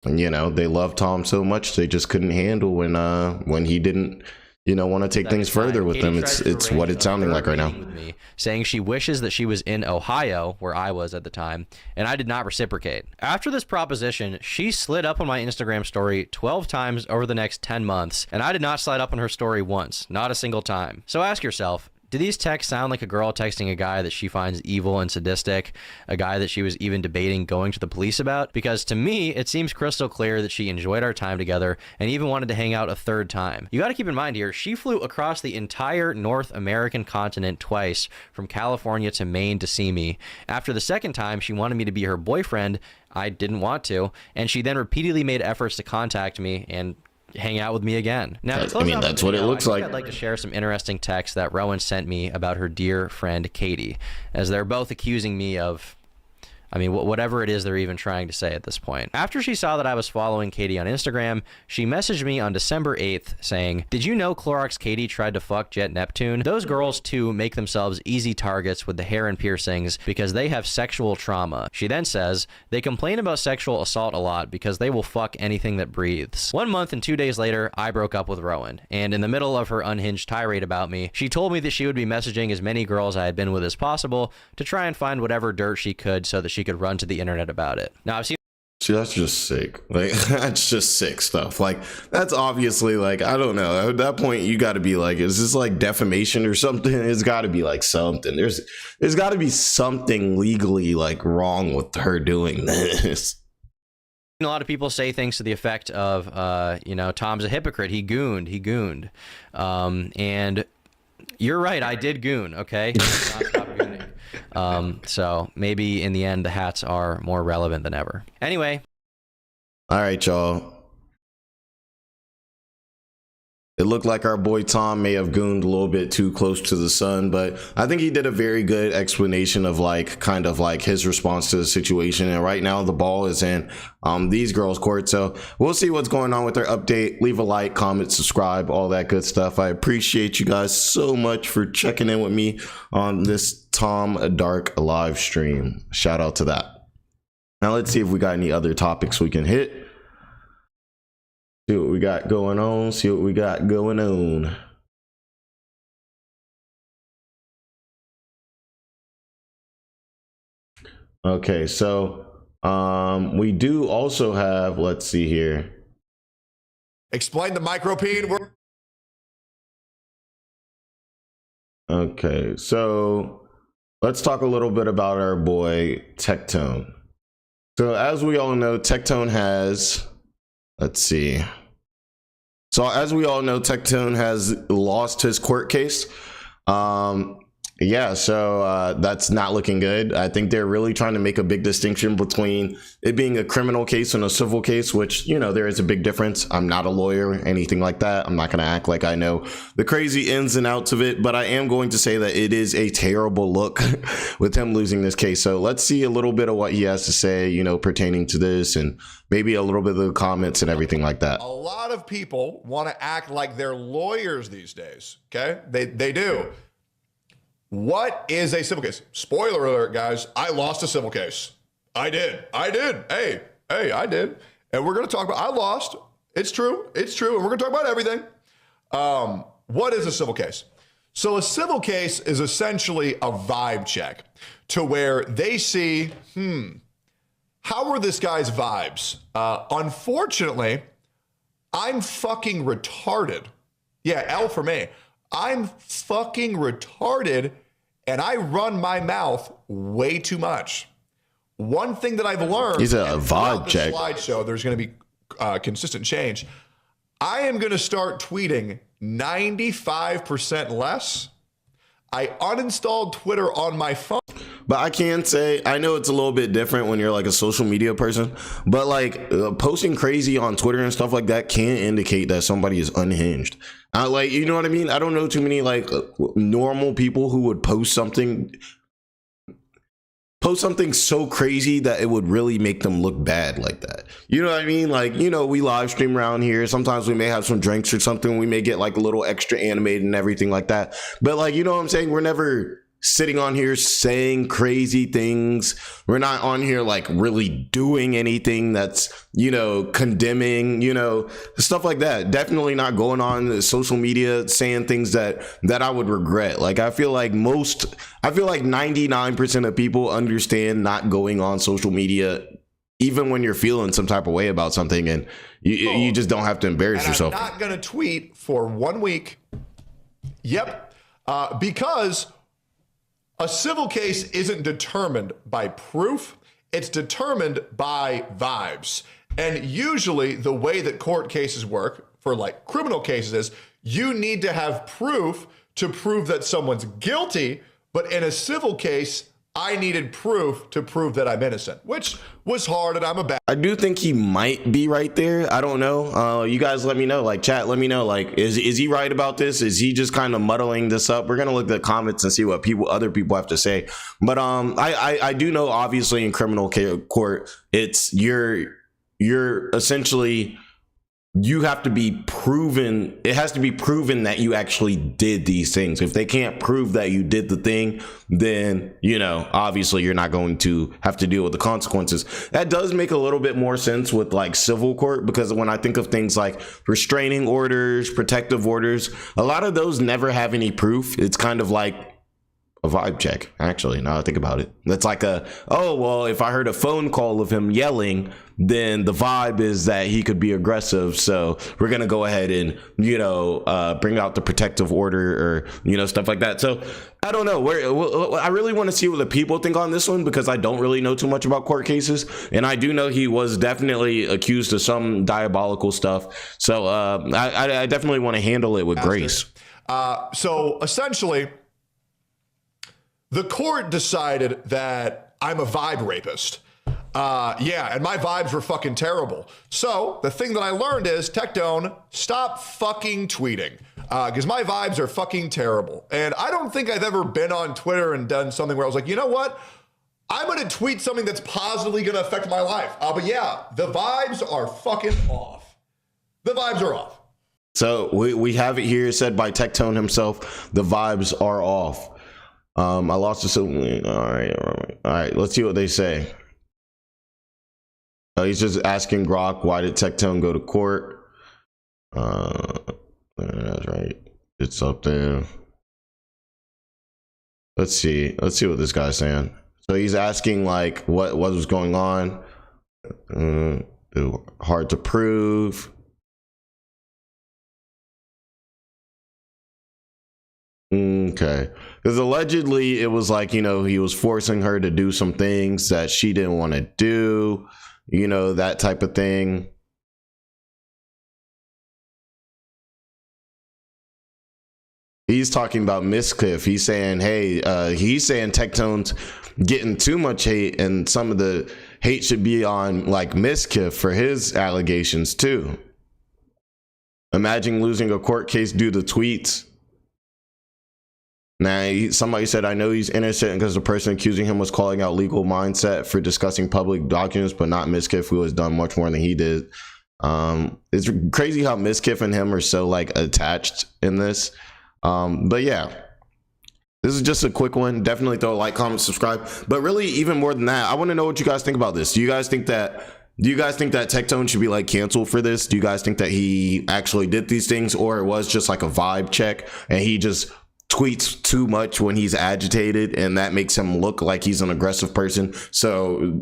you know, they love Tom so much they just couldn't handle when he didn't, you know, want to take things further with them. It's what it's sounding like right now. Me, saying she wishes that she was in Ohio, where I was at the time, and I did not reciprocate. After this proposition, she slid up on my Instagram story 12 times over the next 10 months, and I did not slide up on her story once, not a single time. So ask yourself, do these texts sound like a girl texting a guy that she finds evil and sadistic, a guy that she was even debating going to the police about? Because to me, it seems crystal clear that she enjoyed our time together and even wanted to hang out a third time. You got to keep in mind here, she flew across the entire North American continent twice, from California to Maine, to see me. After the second time, she wanted me to be her boyfriend. I didn't want to, and she then repeatedly made efforts to contact me and hang out with me again. Now, I mean, that's what it looks like. I'd like to share some interesting texts that Rowan sent me about her dear friend Katie, as they're both accusing me of, I mean, whatever it is they're even trying to say at this point. After she saw that I was following Katie on Instagram, she messaged me on December 8th saying, did you know Clorox Katie tried to fuck Jet Neptune? Those girls too make themselves easy targets with the hair and piercings because they have sexual trauma. She then says, they complain about sexual assault a lot because they will fuck anything that breathes. 1 month and 2 days later, I broke up with Rowan, and in the middle of her unhinged tirade about me, she told me that she would be messaging as many girls I had been with as possible to try and find whatever dirt she could so that she could run to the internet about it. Now, I've seen See, that's just sick. Like, that's just sick stuff. Like, that's obviously, like, I don't know. At that point, you got to be like, is this like defamation or something? It's got to be like something. There's got to be something legally like wrong with her doing this. a lot of people say things to the effect of, you know, Tom's a hypocrite. He gooned. And you're right. I did goon. Okay. Stop gooning. So maybe in the end, the hats are more relevant than ever. Anyway. All right, y'all. It looked like our boy Tom may have gooned a little bit too close to the sun, but I think he did a very good explanation of like kind of like his response to the situation. And right now the ball is in these girls' court. So we'll see what's going on with their update. Leave a like, comment, subscribe, all that good stuff. I appreciate you guys so much for checking in with me on this Tom Dark live stream. Shout out to that. Now let's see if we got any other topics we can hit. See what we got going on. Okay, so we do also have, let's see here. Explain the micropene. Okay, so let's talk a little bit about our boy Tectone. So as we all know, Tectone has, let's see. So as we all know, Tectone has lost his court case. Yeah, so that's not looking good. I think they're really trying to make a big distinction between it being a criminal case and a civil case, which, you know, there is a big difference. I'm not a lawyer, anything like that. I'm not going to act like I know the crazy ins and outs of it, but I am going to say that it is a terrible look with him losing this case. So let's see a little bit of what he has to say, you know, pertaining to this, and maybe a little bit of the comments and everything like that. A lot of people want to act like they're lawyers these days. Okay, they do. What is a civil case? Spoiler alert, guys. I lost a civil case. I did. Hey, I did. And we're going to talk about, I lost. It's true. And we're going to talk about everything. What is a civil case? So a civil case is essentially a vibe check to where they see, how were this guy's vibes? Unfortunately, I'm fucking retarded. Yeah, L for me. I'm fucking retarded and I run my mouth way too much. One thing that I've learned, He's a vibe check. Slideshow, there's going to be consistent change. I am going to start tweeting 95% less. I uninstalled Twitter on my phone. But I can say, I know it's a little bit different when you're like a social media person, but like posting crazy on Twitter and stuff like that can indicate that somebody is unhinged. Like, you know what I mean? I don't know too many like normal people who would post something so crazy that it would really make them look bad like that. You know what I mean? Like, you know, we live stream around here. Sometimes we may have some drinks or something. We may get like a little extra animated and everything like that. But like, you know what I'm saying? We're never sitting on here saying crazy things. We're not on here like really doing anything that's, you know, condemning, you know, stuff like that. Definitely not going on social media saying things that I would regret. Like, I feel like 99% of people understand not going on social media even when you're feeling some type of way about something, and you just don't have to embarrass yourself. I'm not going to tweet for 1 week. Yep. Because a civil case isn't determined by proof. It's determined by vibes. And usually the way that court cases work for like criminal cases is you need to have proof to prove that someone's guilty. But in a civil case, I needed proof to prove that I'm innocent, which was hard, and I'm a bad. I do think he might be right there. I don't know. You guys let me know. Like, chat, let me know. Like, is he right about this? Is he just kind of muddling this up? We're gonna look at the comments and see what other people have to say. But I do know, obviously, in criminal court, it's you're essentially, you have to be proven. It has to be proven that you actually did these things. If they can't prove that you did the thing, then, you know, obviously you're not going to have to deal with the consequences. That does make a little bit more sense with like civil court, because when I think of things like restraining orders, protective orders, a lot of those never have any proof. It's kind of like a vibe check, actually, now I think about it. That's like oh, well, if I heard a phone call of him yelling, then the vibe is that he could be aggressive, so we're gonna go ahead and, you know, bring out the protective order, or, you know, stuff like that. So I don't know. I really want to see what the people think on this one, because I don't really know too much about court cases, and I do know he was definitely accused of some diabolical stuff. So I definitely want to handle it with grace. So essentially, the court decided that I'm a vibe rapist. Yeah, and my vibes were fucking terrible. So the thing that I learned is, Tectone, stop fucking tweeting, because my vibes are fucking terrible. And I don't think I've ever been on Twitter and done something where I was like, you know what? I'm going to tweet something that's positively going to affect my life. But yeah, the vibes are fucking off. The vibes are off. So we have it here said by Tectone himself, the vibes are off. I lost the civil. All right. Let's see what they say. He's just asking Grok, why did Tectone go to court? That's right. It's up there. Let's see what this guy's saying. So he's asking like what was going on. Hard to prove. Okay, because allegedly it was like, you know, he was forcing her to do some things that she didn't want to do, you know, that type of thing. He's talking about Mizkif. He's saying, hey, he's saying Tectone's getting too much hate, and some of the hate should be on like Mizkif for his allegations too. Imagine losing a court case due to tweets. Now, somebody said, I know he's innocent because the person accusing him was calling out legal mindset for discussing public documents, but not Mizkif, who has done much more than he did. It's crazy how Mizkif and him are so like attached in this. But yeah, this is just a quick one. Definitely throw a like, comment, subscribe. But really, even more than that, I want to know what you guys think about this. Do you guys think that Tectone should be like canceled for this? Do you guys think that he actually did these things, or it was just like a vibe check and he just tweets too much when he's agitated and that makes him look like he's an aggressive person? So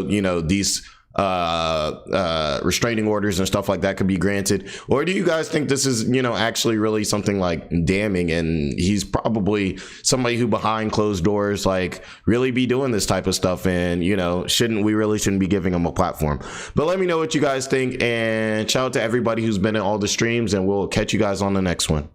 you know, these restraining orders and stuff like that could be granted? Or do you guys think this is, you know, actually really something like damning, and he's probably somebody who behind closed doors like really be doing this type of stuff, and you know, we really shouldn't be giving him a platform? But let me know what you guys think, and shout out to everybody who's been in all the streams, and we'll catch you guys on the next one.